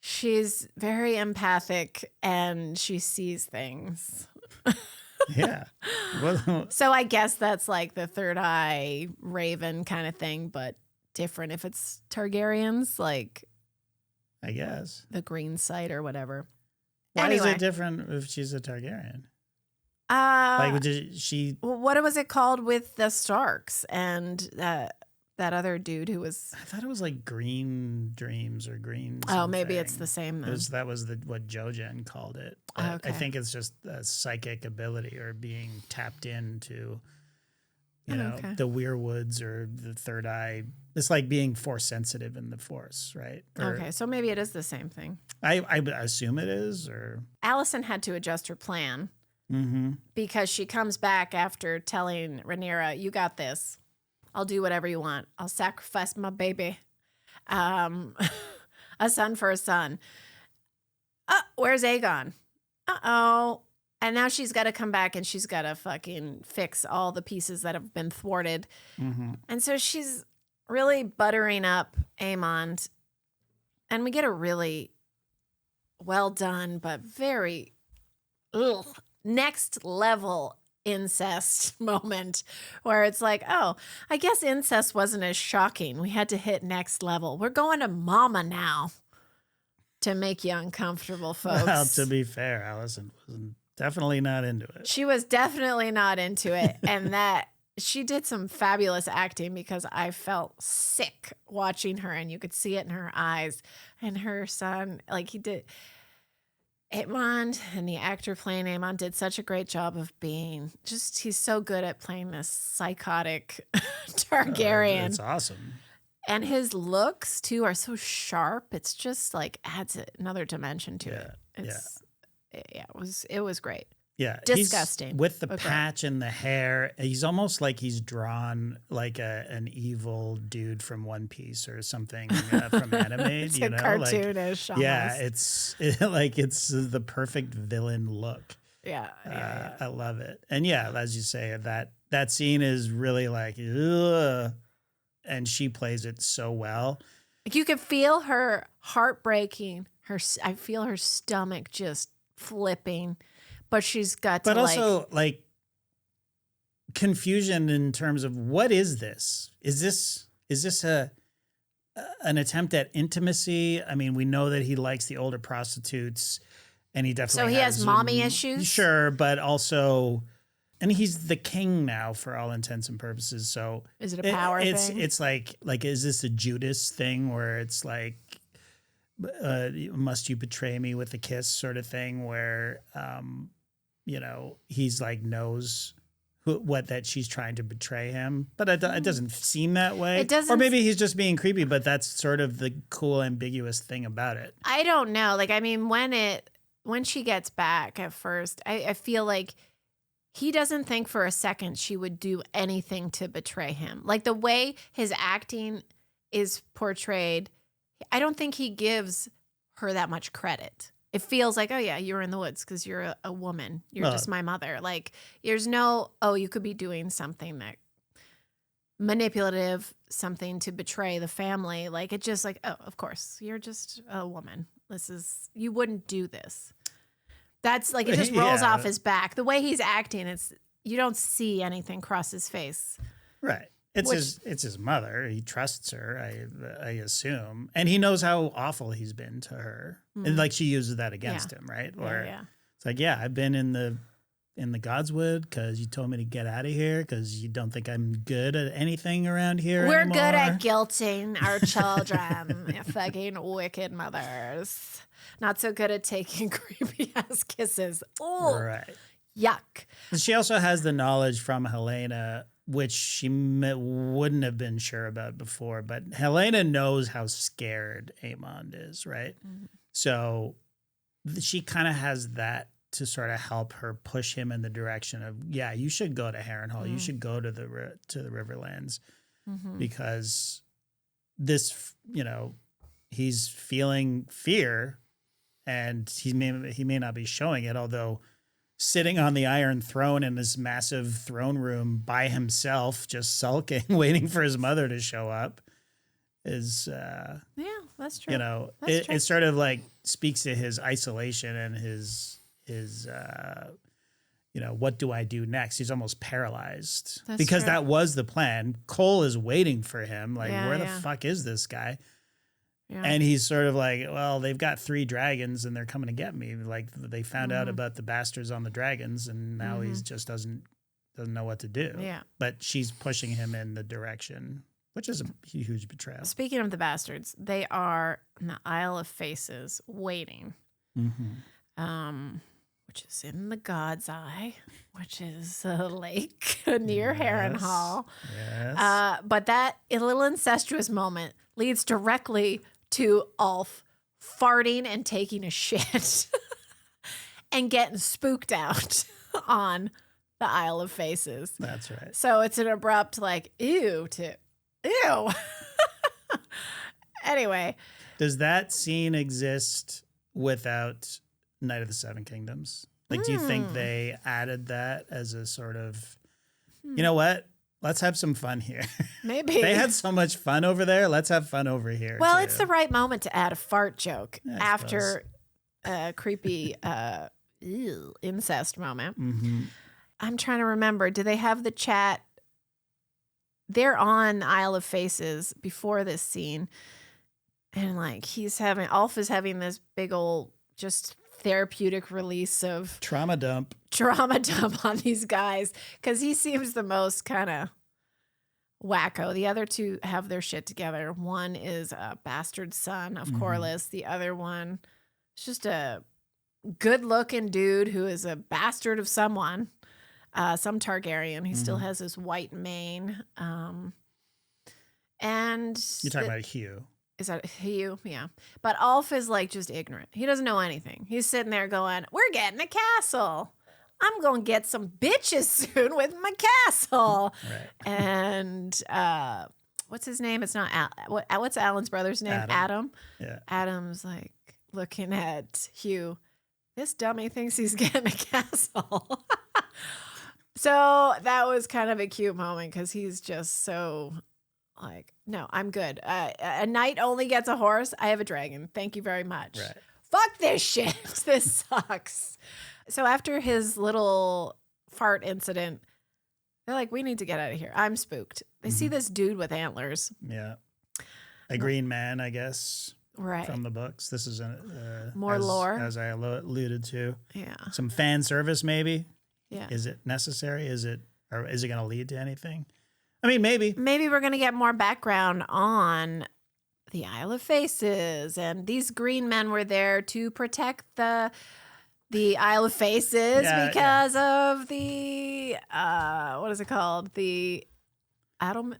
She's very empathic and she sees things. Yeah. Well, so I guess that's like the third eye raven kind of thing, but different if it's Targaryens, like I guess. the green sight or whatever. Why is it different if she's a Targaryen? She? What was it called with the Starks and that other dude who was? I thought it was like Green Dreams or Green. Oh, maybe it's the same then. That was what Jojen called it. Okay. I think it's just a psychic ability or being tapped into, the weirwoods or the third eye. It's like being force sensitive in the force, right? Okay, so maybe it is the same thing. I assume it is. Or Alicent had to adjust her plan. Mm-hmm. Because she comes back after telling Rhaenyra, you got this. I'll do whatever you want. I'll sacrifice my baby. A son for a son. Where's Aegon? Uh-oh. And now she's got to come back and she's got to fucking fix all the pieces that have been thwarted. Mm-hmm. And so she's really buttering up Aemond. And we get a really well done, but very next level incest moment where it's like, oh, I guess incest wasn't as shocking. We had to hit next level. We're going to mama now to make you uncomfortable, folks. Well, to be fair, Alicent was definitely not into it. She was definitely not into it. And that she did some fabulous acting because I felt sick watching her and you could see it in her eyes. And her son, like he did... Aemond and the actor playing Aemond did such a great job of being he's so good at playing this psychotic Targaryen. It's awesome. And his looks too are so sharp. It's just like adds another dimension to it. It was great. Yeah. Disgusting. With the patch and the hair, he's almost like he's drawn like an evil dude from One Piece or something from anime. It's cartoonish. Like, it's the perfect villain look. Yeah. I love it. And yeah, as you say, that scene is really like, ugh, and she plays it so well. Like you could feel her heart breaking. I feel her stomach just flipping. But she's got to also like confusion in terms of what is this? Is this an attempt at intimacy? I mean, we know that he likes the older prostitutes, and he definitely has mommy issues. Sure, but also, and he's the king now for all intents and purposes. So is it a power thing? It's like is this a Judas thing where it's like, must you betray me with a kiss sort of thing where he's like knows that she's trying to betray him, but it doesn't seem that way. It doesn't, or maybe he's just being creepy, but that's sort of the cool ambiguous thing about it. I don't know. Like, I mean, when she gets back at first, I feel like he doesn't think for a second she would do anything to betray him. Like the way his acting is portrayed, I don't think he gives her that much credit. It feels like, oh, yeah, you were in the woods because you're a woman. You're just my mother. Like, there's no, you could be doing something that manipulative, something to betray the family. Like, it's just like, oh, of course, you're just a woman. You wouldn't do this. That's like, it just rolls off his back. The way he's acting, you don't see anything cross his face. Right. It's his mother. He trusts her, I assume, and he knows how awful he's been to her, and like she uses that against him, right? It's like, I've been in the Godswood because you told me to get out of here because you don't think I'm good at anything around here. We're anymore. Good at guilting our children, fucking wicked mothers. Not so good at taking creepy ass kisses. Oh, right. Yuck. She also has the knowledge from Helaena which she wouldn't have been sure about before. But Helaena knows how scared Aemond is, right? Mm-hmm. So she kind of has that to sort of help her push him in the direction of, yeah, you should go to Harrenhal. You should go to the Riverlands because this, he's feeling fear and he may not be showing it, although sitting on the Iron Throne in this massive throne room by himself, just sulking, waiting for his mother to show up is, that's true. It sort of like speaks to his isolation and his what do I do next? He's almost paralyzed because that was the plan. Cole is waiting for him. Like, where the fuck is this guy? Yeah. And he's sort of like, well, they've got 3 dragons and they're coming to get me. Like they found out about the bastards on the dragons and now he's just doesn't know what to do. Yeah. But she's pushing him in the direction, which is a huge betrayal. Speaking of the bastards, they are in the Isle of Faces waiting. Which is in the God's Eye, which is a lake near Harrenhal. Yes. But that little incestuous moment leads directly to Ulf farting and taking a shit and getting spooked out on the Isle of Faces. That's right. So it's an abrupt like, ew to ew. Anyway. Does that scene exist without Night of the Seven Kingdoms? Like, do you think they added that as a sort of, you know what? Let's have some fun here. Maybe. They had so much fun over there. Let's have fun over here. Well, too. It's the right moment to add a fart joke after a creepy incest moment. I'm trying to remember. Do they have the chat? They're on Isle of Faces before this scene. And like Ulf is having this big old just therapeutic release of trauma dump on these guys because he seems the most kind of wacko. The other 2 have their shit together. One is a bastard son of Corlys. The other one is just a good-looking dude who is a bastard of someone, some Targaryen. He still has his white mane. And you're talking about Hugh. Is that Hugh? Yeah. But Ulf is like just ignorant. He doesn't know anything. He's sitting there going, we're getting a castle. I'm going to get some bitches soon with my castle. Right. And what's his name? It's not what's Alan's brother's name? Adam. Yeah. Adam's like looking at Hugh. This dummy thinks he's getting a castle. So that was kind of a cute moment because he's just so... like, no, I'm good. A knight only gets a horse. I have a dragon. Thank you very much. Right. Fuck this shit. This sucks. So after his little fart incident, they're like, we need to get out of here. I'm spooked. They see this dude with antlers. Yeah. A green man, I guess. Right. From the books. This is more lore. As I alluded to. Yeah. Some fan service, maybe. Yeah. Is it necessary? Is it going to lead to anything? I mean, maybe. Maybe we're going to get more background on the Isle of Faces. And these green men were there to protect the Isle of Faces because of the, what is it called? The The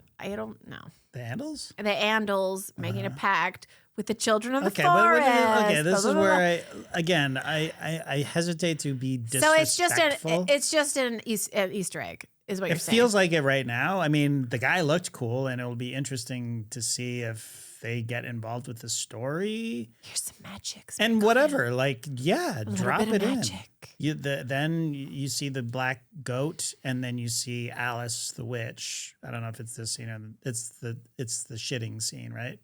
Andals? The Andals making a pact with the children of the forest. This is where I hesitate to be disrespectful. So it's just an Easter egg. Is what you're saying. It feels like it right now. I mean, the guy looked cool, and it'll be interesting to see if they get involved with the story. Here's some magic. And whatever. Like, drop it in. Magic. Then you see the black goat, and then you see Alice the witch. I don't know if it's this scene or it's the shitting scene, right?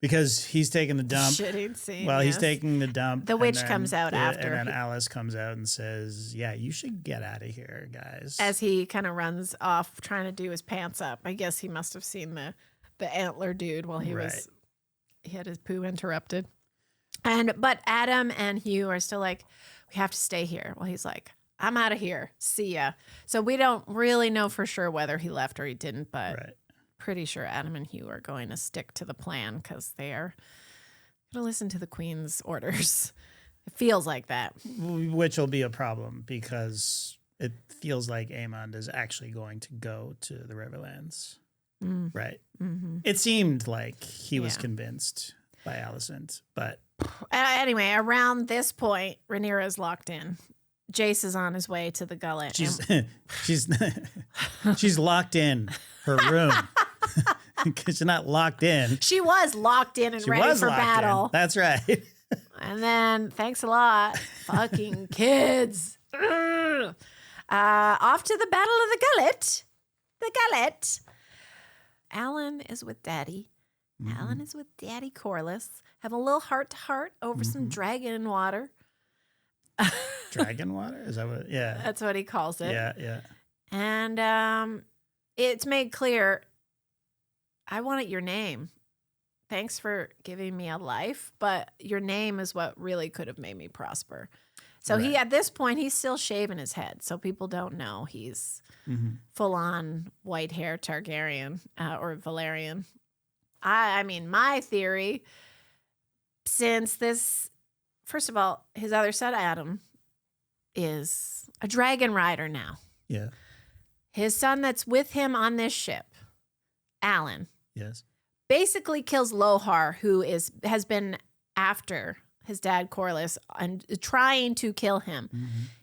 Because he's taking the dump. Shitting scene. Well, he's taking the dump. The witch comes out after. And then Alice comes out and says, yeah, you should get out of here, guys. As he kind of runs off trying to do his pants up. I guess he must have seen the antler dude while he had his poo interrupted. But Adam and Hugh are still like, we have to stay here. Well, he's like, I'm out of here. See ya. So we don't really know for sure whether he left or he didn't, but pretty sure Adam and Hugh are going to stick to the plan because they are going to listen to the Queen's orders. It feels like that. Which will be a problem because it feels like Aemond is actually going to go to the Riverlands. Right. Mm-hmm. It seemed like he was convinced by Alicent, but anyway, around this point, Rhaenyra is locked in. Jace is on his way to the Gullet. She's locked in her room because she's not locked in. She was locked in and ready for battle. That's right. And then, thanks a lot, fucking kids. Off to the Battle of the Gullet. The Gullet. Alan is with Daddy. Alan is with Daddy Corlys. Have a little heart-to-heart over some dragon water. Dragon water? Is that what? Yeah. That's what he calls it. Yeah, yeah. And it's made clear, I wanted your name. Thanks for giving me a life, but your name is what really could have made me prosper. So he, at this point, he's still shaving his head, so people don't know he's full-on white hair Targaryen or Valerian. I mean, my theory, since this, first of all, his other son, Adam, is a dragon rider now. Yeah. His son that's with him on this ship, Alan. Yes. Basically kills Lohar, who has been after his dad Corlys and trying to kill him.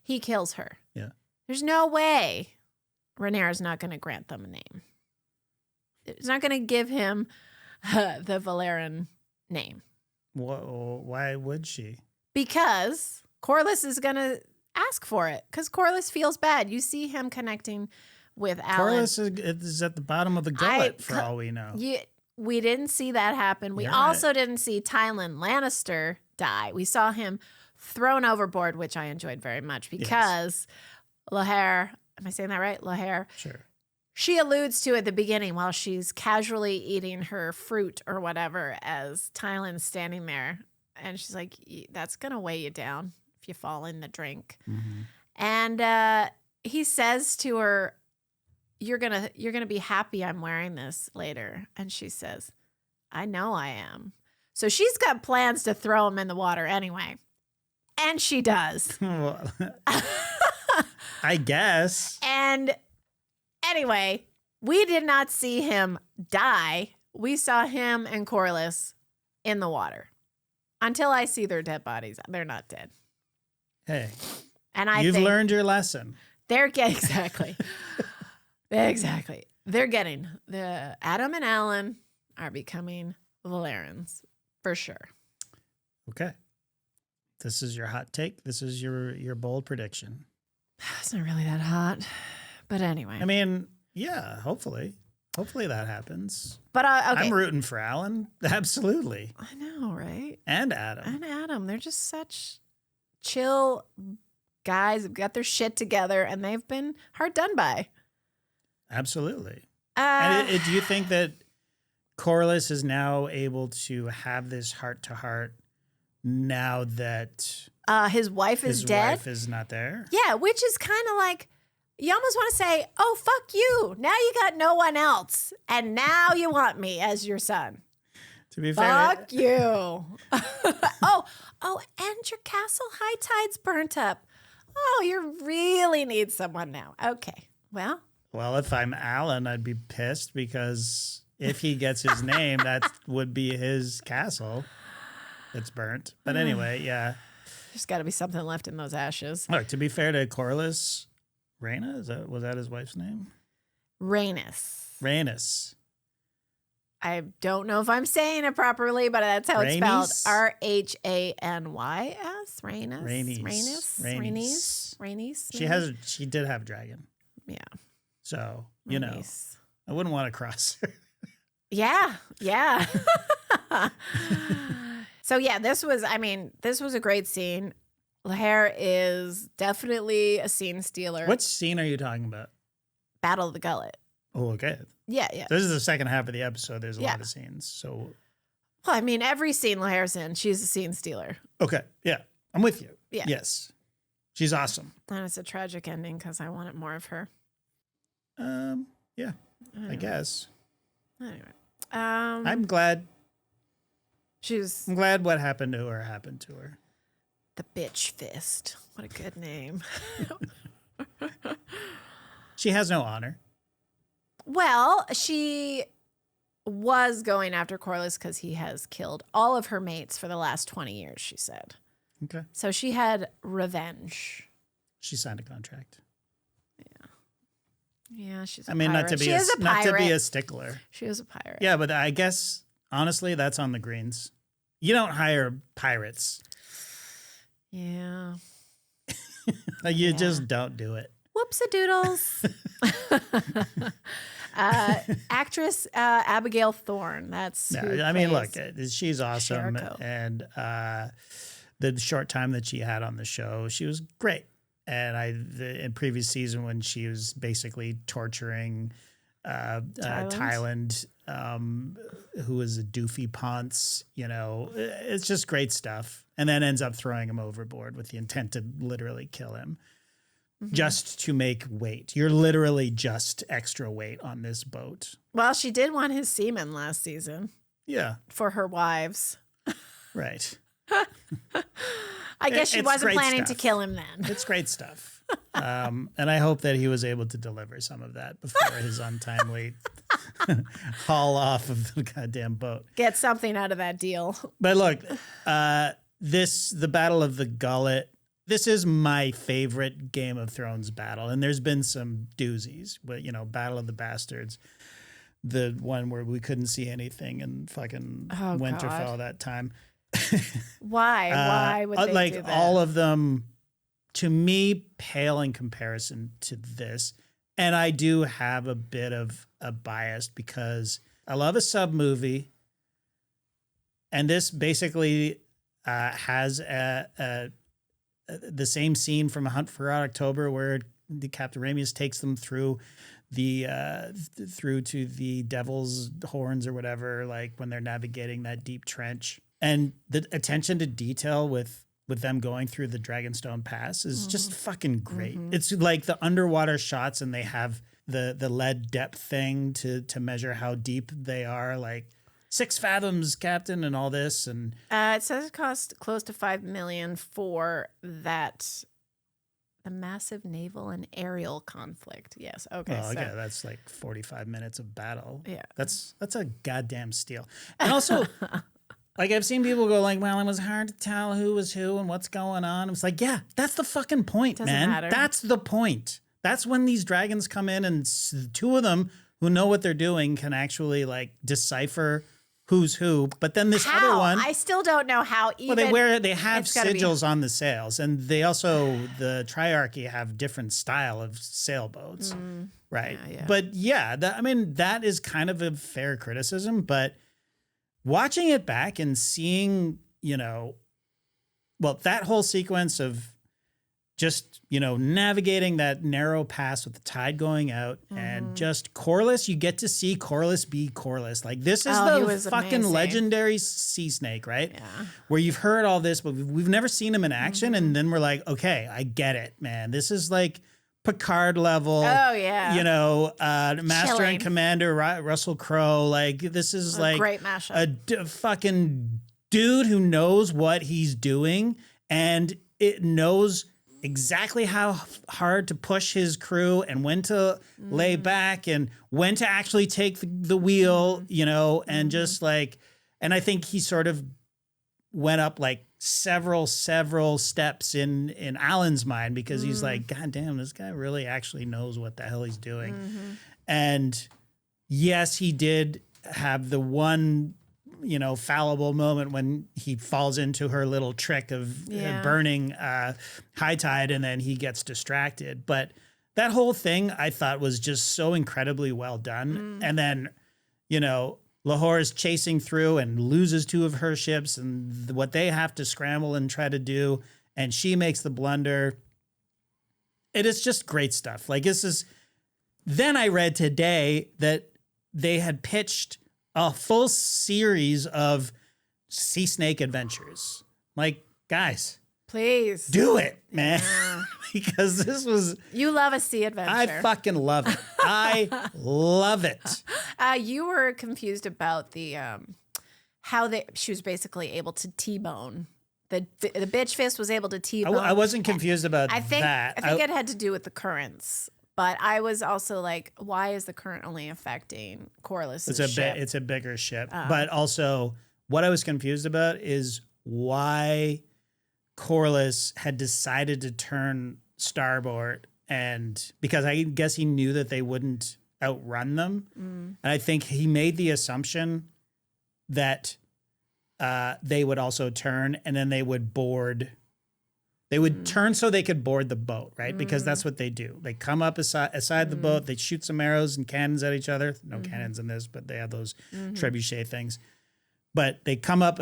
He kills her. Yeah. There's no way Rhaenyra's not going to grant them a name. It's not going to give him the Valerian name. Why would she? Because Corlys is going to ask for it. Because Corlys feels bad. You see him connecting with Alan. Corlys is at the bottom of the gullet, for all we know. We didn't see that happen. We also didn't see Tywin Lannister die. We saw him thrown overboard, which I enjoyed very much because Lahair, am I saying that right? Lahair. Sure. She alludes to at the beginning while she's casually eating her fruit or whatever as Tywin's standing there. And she's like, that's going to weigh you down if you fall in the drink. And he says to her, you're gonna be happy I'm wearing this later. And she says, I know I am. So she's got plans to throw him in the water anyway. And she does. I guess. And anyway, we did not see him die. We saw him and Corlys in the water. Until I see their dead bodies. They're not dead. Hey. And you've learned your lesson. Exactly. Exactly. They're getting the Adam and Alan are becoming Valerians for sure. Okay. This is your hot take. This is your bold prediction. It's not really that hot, but anyway. I mean, yeah, hopefully that happens. But okay. I'm rooting for Alan. Absolutely. I know, right? And Adam. They're just such chill guys. Have got their shit together, and they've been hard done by. Absolutely. And do you think that Corlys is now able to have this heart-to-heart now that his wife is dead? His wife is not there? Yeah, which is kind of like, you almost want to say, oh, fuck you. Now you got no one else. And now you want me as your son. To be fair. Fuck you. oh, and your castle high tide's burnt up. Oh, you really need someone now. Okay, well, if I'm Alan, I'd be pissed because if he gets his name, that would be his castle that's burnt. But anyway, yeah. There's got to be something left in those ashes. Look, to be fair to Corlys, Rhaena, was that his wife's name? Rhaenys. I don't know if I'm saying it properly, but that's how it's spelled. Rhanys. Rhaenys. She did have dragon. Yeah. So, you know, I wouldn't want to cross her. Yeah. So yeah, this was a great scene. Lahair is definitely a scene stealer. What scene are you talking about? Battle of the Gullet. Oh, okay. Yeah. This is the second half of the episode. There's a lot of scenes. So, well, I mean, every scene Lahair's in, she's a scene stealer. Okay. Yeah. I'm with you. Yeah. Yes. She's awesome. And it's a tragic ending because I wanted more of her. Yeah. Anyway. I guess. Anyway. I'm glad. I'm glad what happened to her. The bitch fist. What a good name. She has no honor. Well, she was going after Corlys because he has killed all of her mates for the last 20 years, she said. Okay. So she had revenge. She signed a contract. Yeah, she's a I mean, pirate. not to be a stickler. She was a pirate. Yeah, but I guess, honestly, that's on the Greens. You don't hire pirates. Yeah. You just don't do it. Whoops-a-doodles. Actress Abigail Thorne. That's who I mean, look, plays she's awesome. Jericho. And the short time that she had on the show, she was great. And in previous season when she was basically torturing Tyland, who was a doofy ponce, it's just great stuff. And then ends up throwing him overboard with the intent to literally kill him. Just to make weight. You're literally just extra weight on this boat. Well, she did want his semen last season. Yeah. For her wives. Right. I guess she wasn't planning to kill him then. It's great stuff. And I hope that he was able to deliver some of that before his untimely haul off of the goddamn boat. Get something out of that deal. But look, the Battle of the Gullet, this is my favorite Game of Thrones battle. And there's been some doozies, but Battle of the Bastards, the one where we couldn't see anything and fucking Winterfell that time. Why? Why would they do that? All of them, to me, pale in comparison to this. And I do have a bit of a bias because I love a sub movie, and this basically has the same scene from A Hunt for Red October where the Captain Ramius takes them through to the Devil's Horns or whatever, like when they're navigating that deep trench. And the attention to detail with them going through the Dragonstone Pass is just fucking great. It's like the underwater shots, and they have the lead depth thing to measure how deep they are, like 6 fathoms, Captain, and all this. And it says it cost close to $5 million for that. The massive naval and aerial conflict. Yes. Okay. Well, okay, that's like 45 minutes of battle. Yeah. That's a goddamn steal. And also, like, I've seen people go like, well, it was hard to tell who was who and what's going on. It's like, yeah, that's the fucking point, man. Matter. That's the point. That's when these dragons come in, and 2 of them who know what they're doing can actually like decipher who's who. But then this other one, I still don't know how. Even they have sigils on the sails, and they also, the Triarchy, have different style of sailboats, right? Yeah. But yeah, that is kind of a fair criticism. But watching it back and seeing, that whole sequence of just, navigating that narrow pass with the tide going out, and just Corlys, you get to see Corlys be Corlys. Like, this is the fucking amazing legendary sea snake, right? Yeah. Where you've heard all this, but we've never seen him in action. And then we're like, okay, I get it, man. This is like Picard level. Oh, yeah. Master and Commander Russell Crowe. Like, this is a great mashup. A fucking dude who knows what he's doing, and it knows exactly how hard to push his crew and when to lay back and when to actually take the wheel, and just like, and I think he sort of went up like several steps in Alan's mind, because he's like, God damn, this guy really actually knows what the hell he's doing. And yes, he did have the one, fallible moment when he falls into her little trick of burning high tide, and then he gets distracted. But that whole thing I thought was just so incredibly well done. And then, Lahore is chasing through and loses 2 of her ships, and what they have to scramble and try to do, and she makes the blunder. It is just great stuff. Like, this is. Then I read today that they had pitched a full series of sea snake adventures. Like, guys, please do it, man. Because this was. You love a sea adventure. I fucking love it. I love it. You were confused about the how she was basically able to T-bone The bitch fist was able to T-bone. I wasn't confused about that. I think it had to do with the currents. But I was also like, why is the current only affecting Corlys' ship? It's a bigger ship. But also, what I was confused about is why Corlys had decided to turn starboard, and because I guess he knew that they wouldn't outrun them. And I think he made the assumption that they would also turn, and then they would board. They would turn so they could board the boat, right? Because that's what they do. They come up aside the boat. They shoot some arrows and cannons at each other. No cannons in this, but they have those trebuchet things. But they come up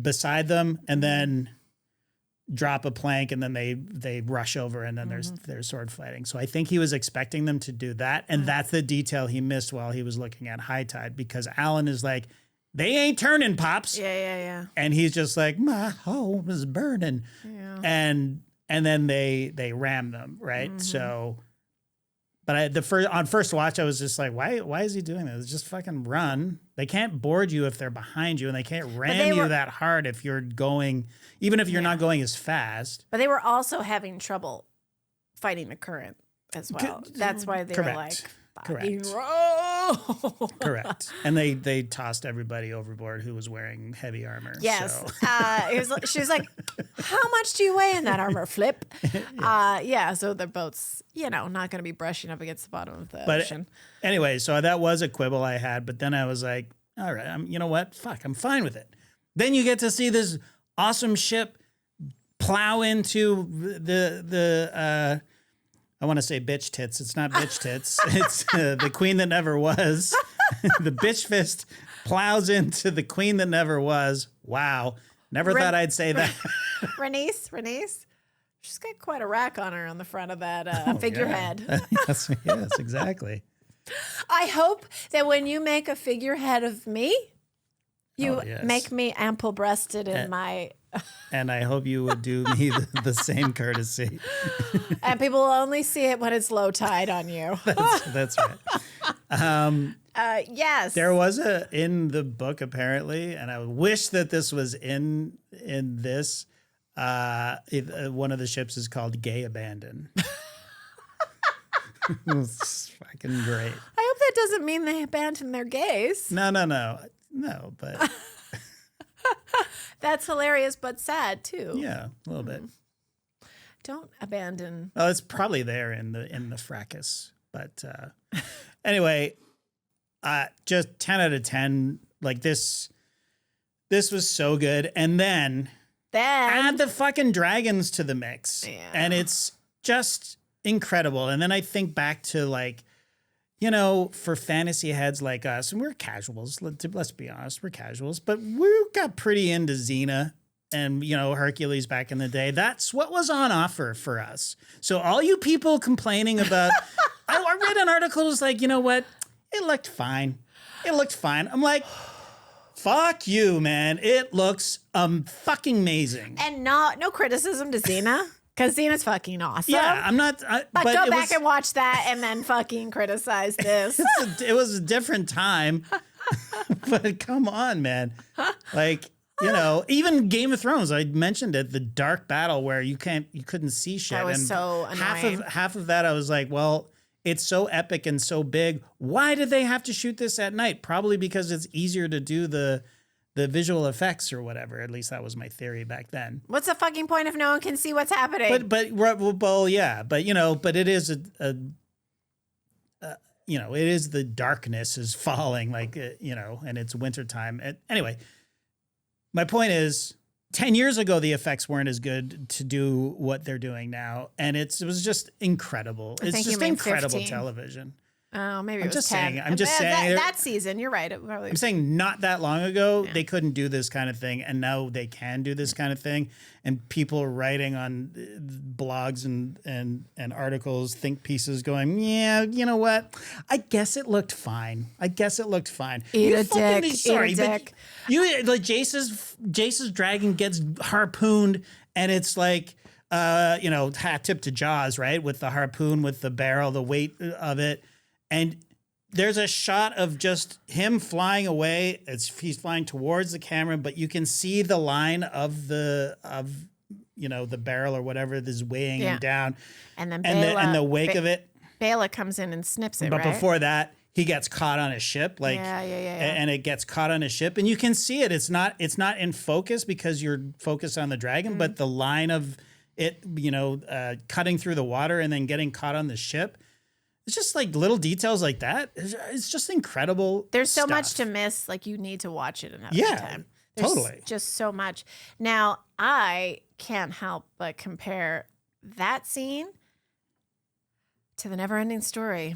beside them and then drop a plank, and then they rush over, and then there's sword fighting. So I think he was expecting them to do that, and that's the detail he missed while he was looking at High Tide, because Alan is like, they ain't turning, Pops. Yeah. And he's just like, my home is burning. Yeah. And then they ram them, right? So, but on first watch, I was just like, why is he doing this? Just fucking run. They can't board you if they're behind you, and they can't ram you that hard if you're going, even if you're not going as fast. But they were also having trouble fighting the current as well. That's why they were like, Correct. Correct. And they tossed everybody overboard who was wearing heavy armor. Yes. So. She was like, how much do you weigh in that armor, Flip? So the boat's, not going to be brushing up against the bottom of the ocean. Anyway, so that was a quibble I had, but then I was like, all right, you know what? Fuck, I'm fine with it. Then you get to see this awesome ship plow into the I want to say bitch tits. It's not bitch tits. It's the queen that never was. The bitch fist plows into the queen that never was. Wow. Never thought I'd say that. Rhaenys. She's got quite a rack on her on the front of that figurehead. Yes, exactly. I hope that when you make a figurehead of me, you make me ample-breasted in my... And I hope you would do me the same courtesy. And people will only see it when it's low tide on you. That's right. Yes. There was in the book, apparently, and I wish that this was in this. One of the ships is called Gay Abandon. It's fucking great. I hope that doesn't mean they abandon their gays. No, but... That's hilarious, but sad too. Yeah, a little bit. Don't abandon. Well, it's probably there in the fracas, but anyway, just 10 out of 10. Like this was so good, and then add the fucking dragons to the mix, and it's just incredible. And then I think back to like, for fantasy heads like us, and we're casuals, let's be honest, we're casuals, but we got pretty into Xena and, Hercules back in the day. That's what was on offer for us. So all you people complaining about, I read an article that was like, you know what? It looked fine. I'm like, fuck you, man. It looks fucking amazing. And no criticism to Xena. Because Xena's fucking awesome. Yeah, I'm not... but go back and watch that and then fucking criticize this. It was a different time. But come on, man. Like, even Game of Thrones, I mentioned it, the dark battle where you couldn't see shit. That was and so annoying. Half of that, I was like, well, it's so epic and so big. Why did they have to shoot this at night? Probably because it's easier to do the visual effects or whatever. At least that was my theory back then. What's the fucking point if no one can see what's happening? But yeah. But it is it is the darkness is falling, like, and it's wintertime. Anyway, my point is 10 years ago, the effects weren't as good to do what they're doing now. And it was just incredible. It's just incredible 15. television. Oh, maybe it was 10. I'm just saying. That season, you're right. I'm saying not that long ago, they couldn't do this kind of thing. And now they can do this kind of thing. And people are writing on blogs and articles, think pieces going, yeah, you know what? I guess it looked fine. Eat a dick. Sorry, but Jace's dragon gets harpooned, and it's like, hat tip to Jaws, right? With the harpoon, with the barrel, the weight of it. And there's a shot of just him flying away. He's flying towards the camera, but you can see the line of the barrel or whatever that's weighing him down. And then and the wake of it. Baela comes in and snips it, But right? before that, he gets caught on a ship, and it gets caught on a ship, and you can see it. It's not in focus because you're focused on the dragon, but the line of it, cutting through the water and then getting caught on the ship. It's just like little details like that. It's just incredible. There's so stuff. much to miss. Like you need to watch it another time. There's totally. Just so much. Now I can't help but compare that scene to the Neverending Story.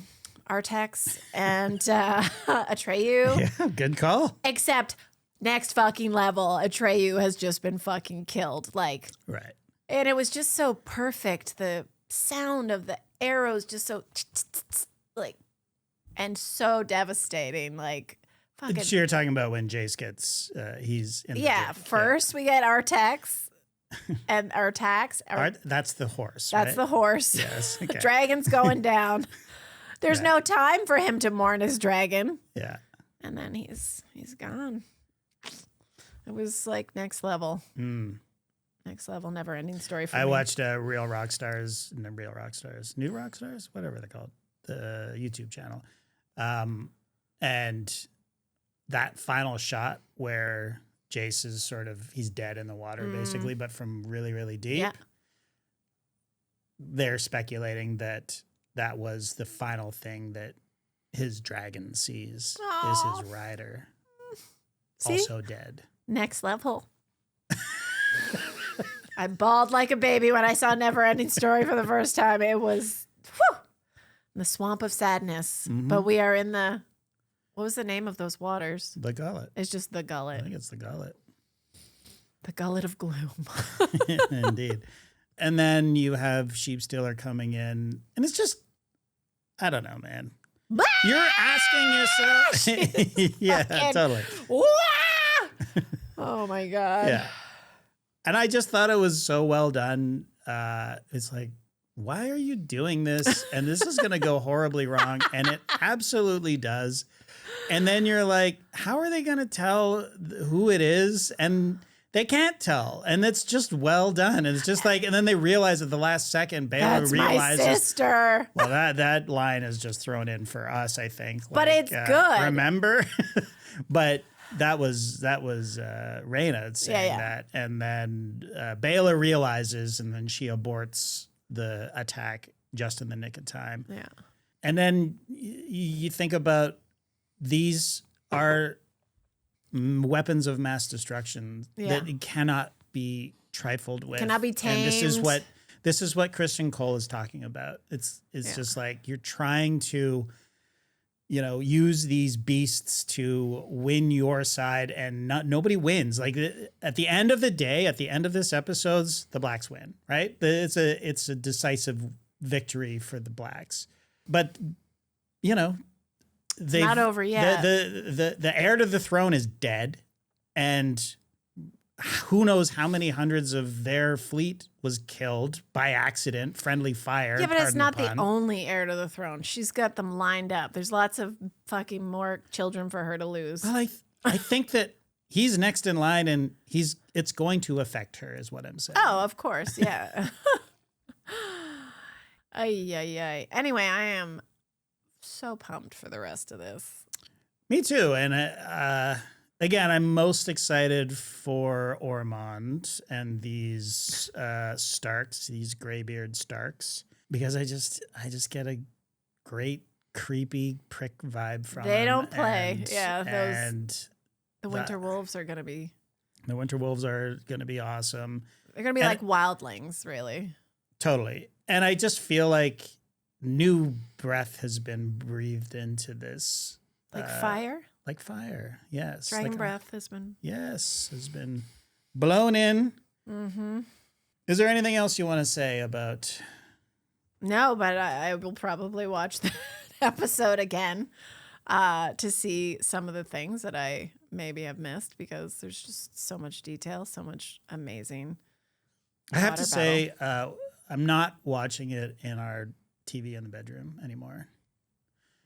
Artax and Atreyu. Yeah, good call. Except next fucking level, Atreyu has just been fucking killed. Like, right. And it was just so perfect. The sound of the arrows just so like, and so devastating. Like, fucking. So you're talking about when Jace gets, he's in the first we get Artax. And Artax. That's the horse. That's the horse. Yes. Okay. Dragon's going down. There's no time for him to mourn his dragon. Yeah. And then he's gone. It was like next level. Next level, never ending story for me. I watched New Rock Stars, whatever they're called, the YouTube channel. And that final shot where Jace is he's dead in the water basically, but from really, really deep. Yeah. They're speculating that was the final thing that his dragon sees is his rider. Also dead. Next level. I bawled like a baby when I saw Neverending Story for the first time. It was the swamp of sadness. But we are in what was the name of those waters? The Gullet. It's just the Gullet. I think it's the Gullet. The Gullet of gloom. Indeed. And then you have Sheepstealer coming in, and it's just, I don't know, man. You're asking yourself. Yeah, totally. Oh my God. Yeah. And I just thought it was so well done. It's like, why are you doing this? And this is going to go horribly wrong. And it absolutely does. And then you're like, how are they going to tell who it is? And they can't tell. And it's just well done. And it's just like, and then they realize at the last second, Baela realizes. My sister. Well, that line is just thrown in for us, I think. But it's good. Remember? But that was Rhaena saying that. And then Baela realizes, and then she aborts the attack just in the nick of time. Yeah. And then you think about these are weapons of mass destruction that cannot be trifled with. Cannot be tamed. And this is what Criston Cole is talking about. It's just like you're trying to, use these beasts to win your side, and nobody wins. Like at the end of the day, at the end of this episodes, the Blacks win, right? It's a decisive victory for the Blacks. But not over yet. The heir to the throne is dead, and who knows how many hundreds of their fleet was killed by accident, friendly fire. Yeah, but it's not the only heir to the throne. She's got them lined up. There's lots of fucking more children for her to lose. Well, I think that he's next in line, and it's going to affect her, is what I'm saying. Oh, of course, yeah. Ay. Anyway, I am so pumped for the rest of this. Me too. And again, I'm most excited for Aemond and these Starks, these graybeard Starks, because I just get a great creepy prick vibe from them. They don't play. The Winter Wolves are going to be. The Winter Wolves are going to be awesome. They're going to be like wildlings, really. Totally. And I just feel like new breath has been breathed into this. Like fire? Like fire, yes. Dragon breath has been. Yes, has been blown in. Mm-hmm. Is there anything else you want to say about? No, but I will probably watch the episode again to see some of the things that I maybe have missed, because there's just so much detail, so much amazing. I have to say, I'm not watching it in our TV in the bedroom anymore.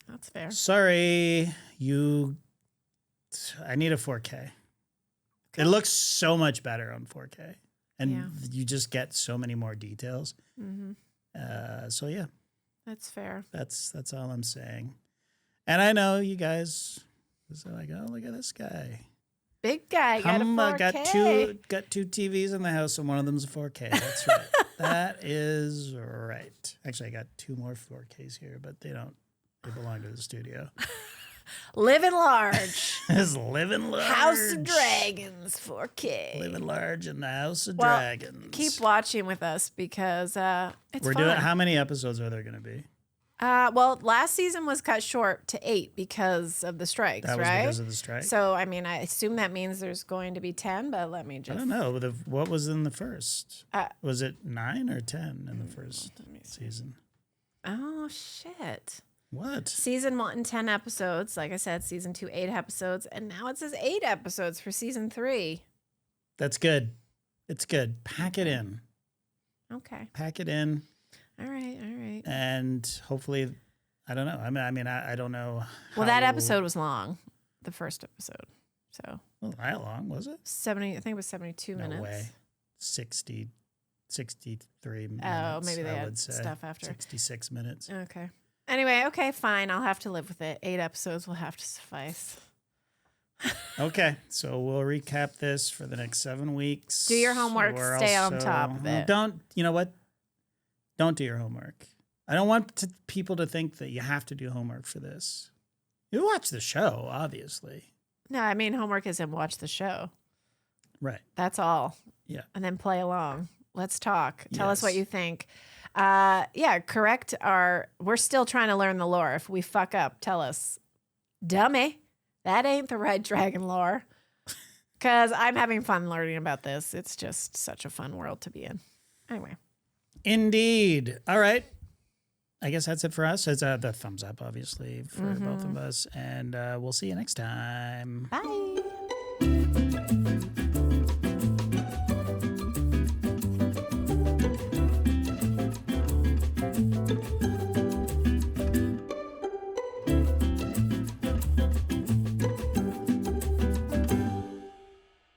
That's fair. Sorry, I need a 4K. Okay. It looks so much better on 4K. And you just get so many more details. Mm-hmm. So, yeah. That's fair. That's all I'm saying. And I know you guys are like, oh, look at this guy. Big guy, got a 4K. Got two TVs in the house, and one of them's a 4K. That's right. That is right. Actually, I got 2 more 4Ks here, but they belong to the studio. Living large. It's living large. House of Dragons 4K. Living large in the House of Dragons. Keep watching with us because it's fun. How many episodes are there going to be? Well, last season was cut short to 8 because of the strikes, that was right? Because of the strike. So, I mean, I assume that means there's going to be 10, but let me just... I don't know. What was in the first? Was it 9 or 10 in the first season? Oh, shit. What? Season 1, 10 episodes. Like I said, season 2, 8 episodes. And now it says 8 episodes for season 3. That's good. It's good. Pack it in. Okay. Pack it in. All right. And hopefully, I don't know. I don't know. Well, that episode was long, the first episode. So. Well, that long, was it? 70. I think it was 72 minutes. No way. 63 minutes. Oh, maybe they had stuff after. 66 minutes. Okay. Anyway, okay, fine. I'll have to live with it. 8 episodes will have to suffice. Okay, so we'll recap this for the next 7 weeks. Do your homework. Stay on top of it. You know what? Don't do your homework. I don't want people to think that you have to do homework for this. You watch the show, obviously. No, I mean, homework isn't watch the show. Right. That's all. Yeah. And then play along. Let's talk. Tell us Yes. what you think. Correct we're still trying to learn the lore. If we fuck up, tell us. Dummy, that ain't the right dragon lore. Because I'm having fun learning about this. It's just such a fun world to be in. Anyway. Indeed. All right. I guess that's it for us. It's the thumbs up, obviously, for both of us. And we'll see you next time. Bye.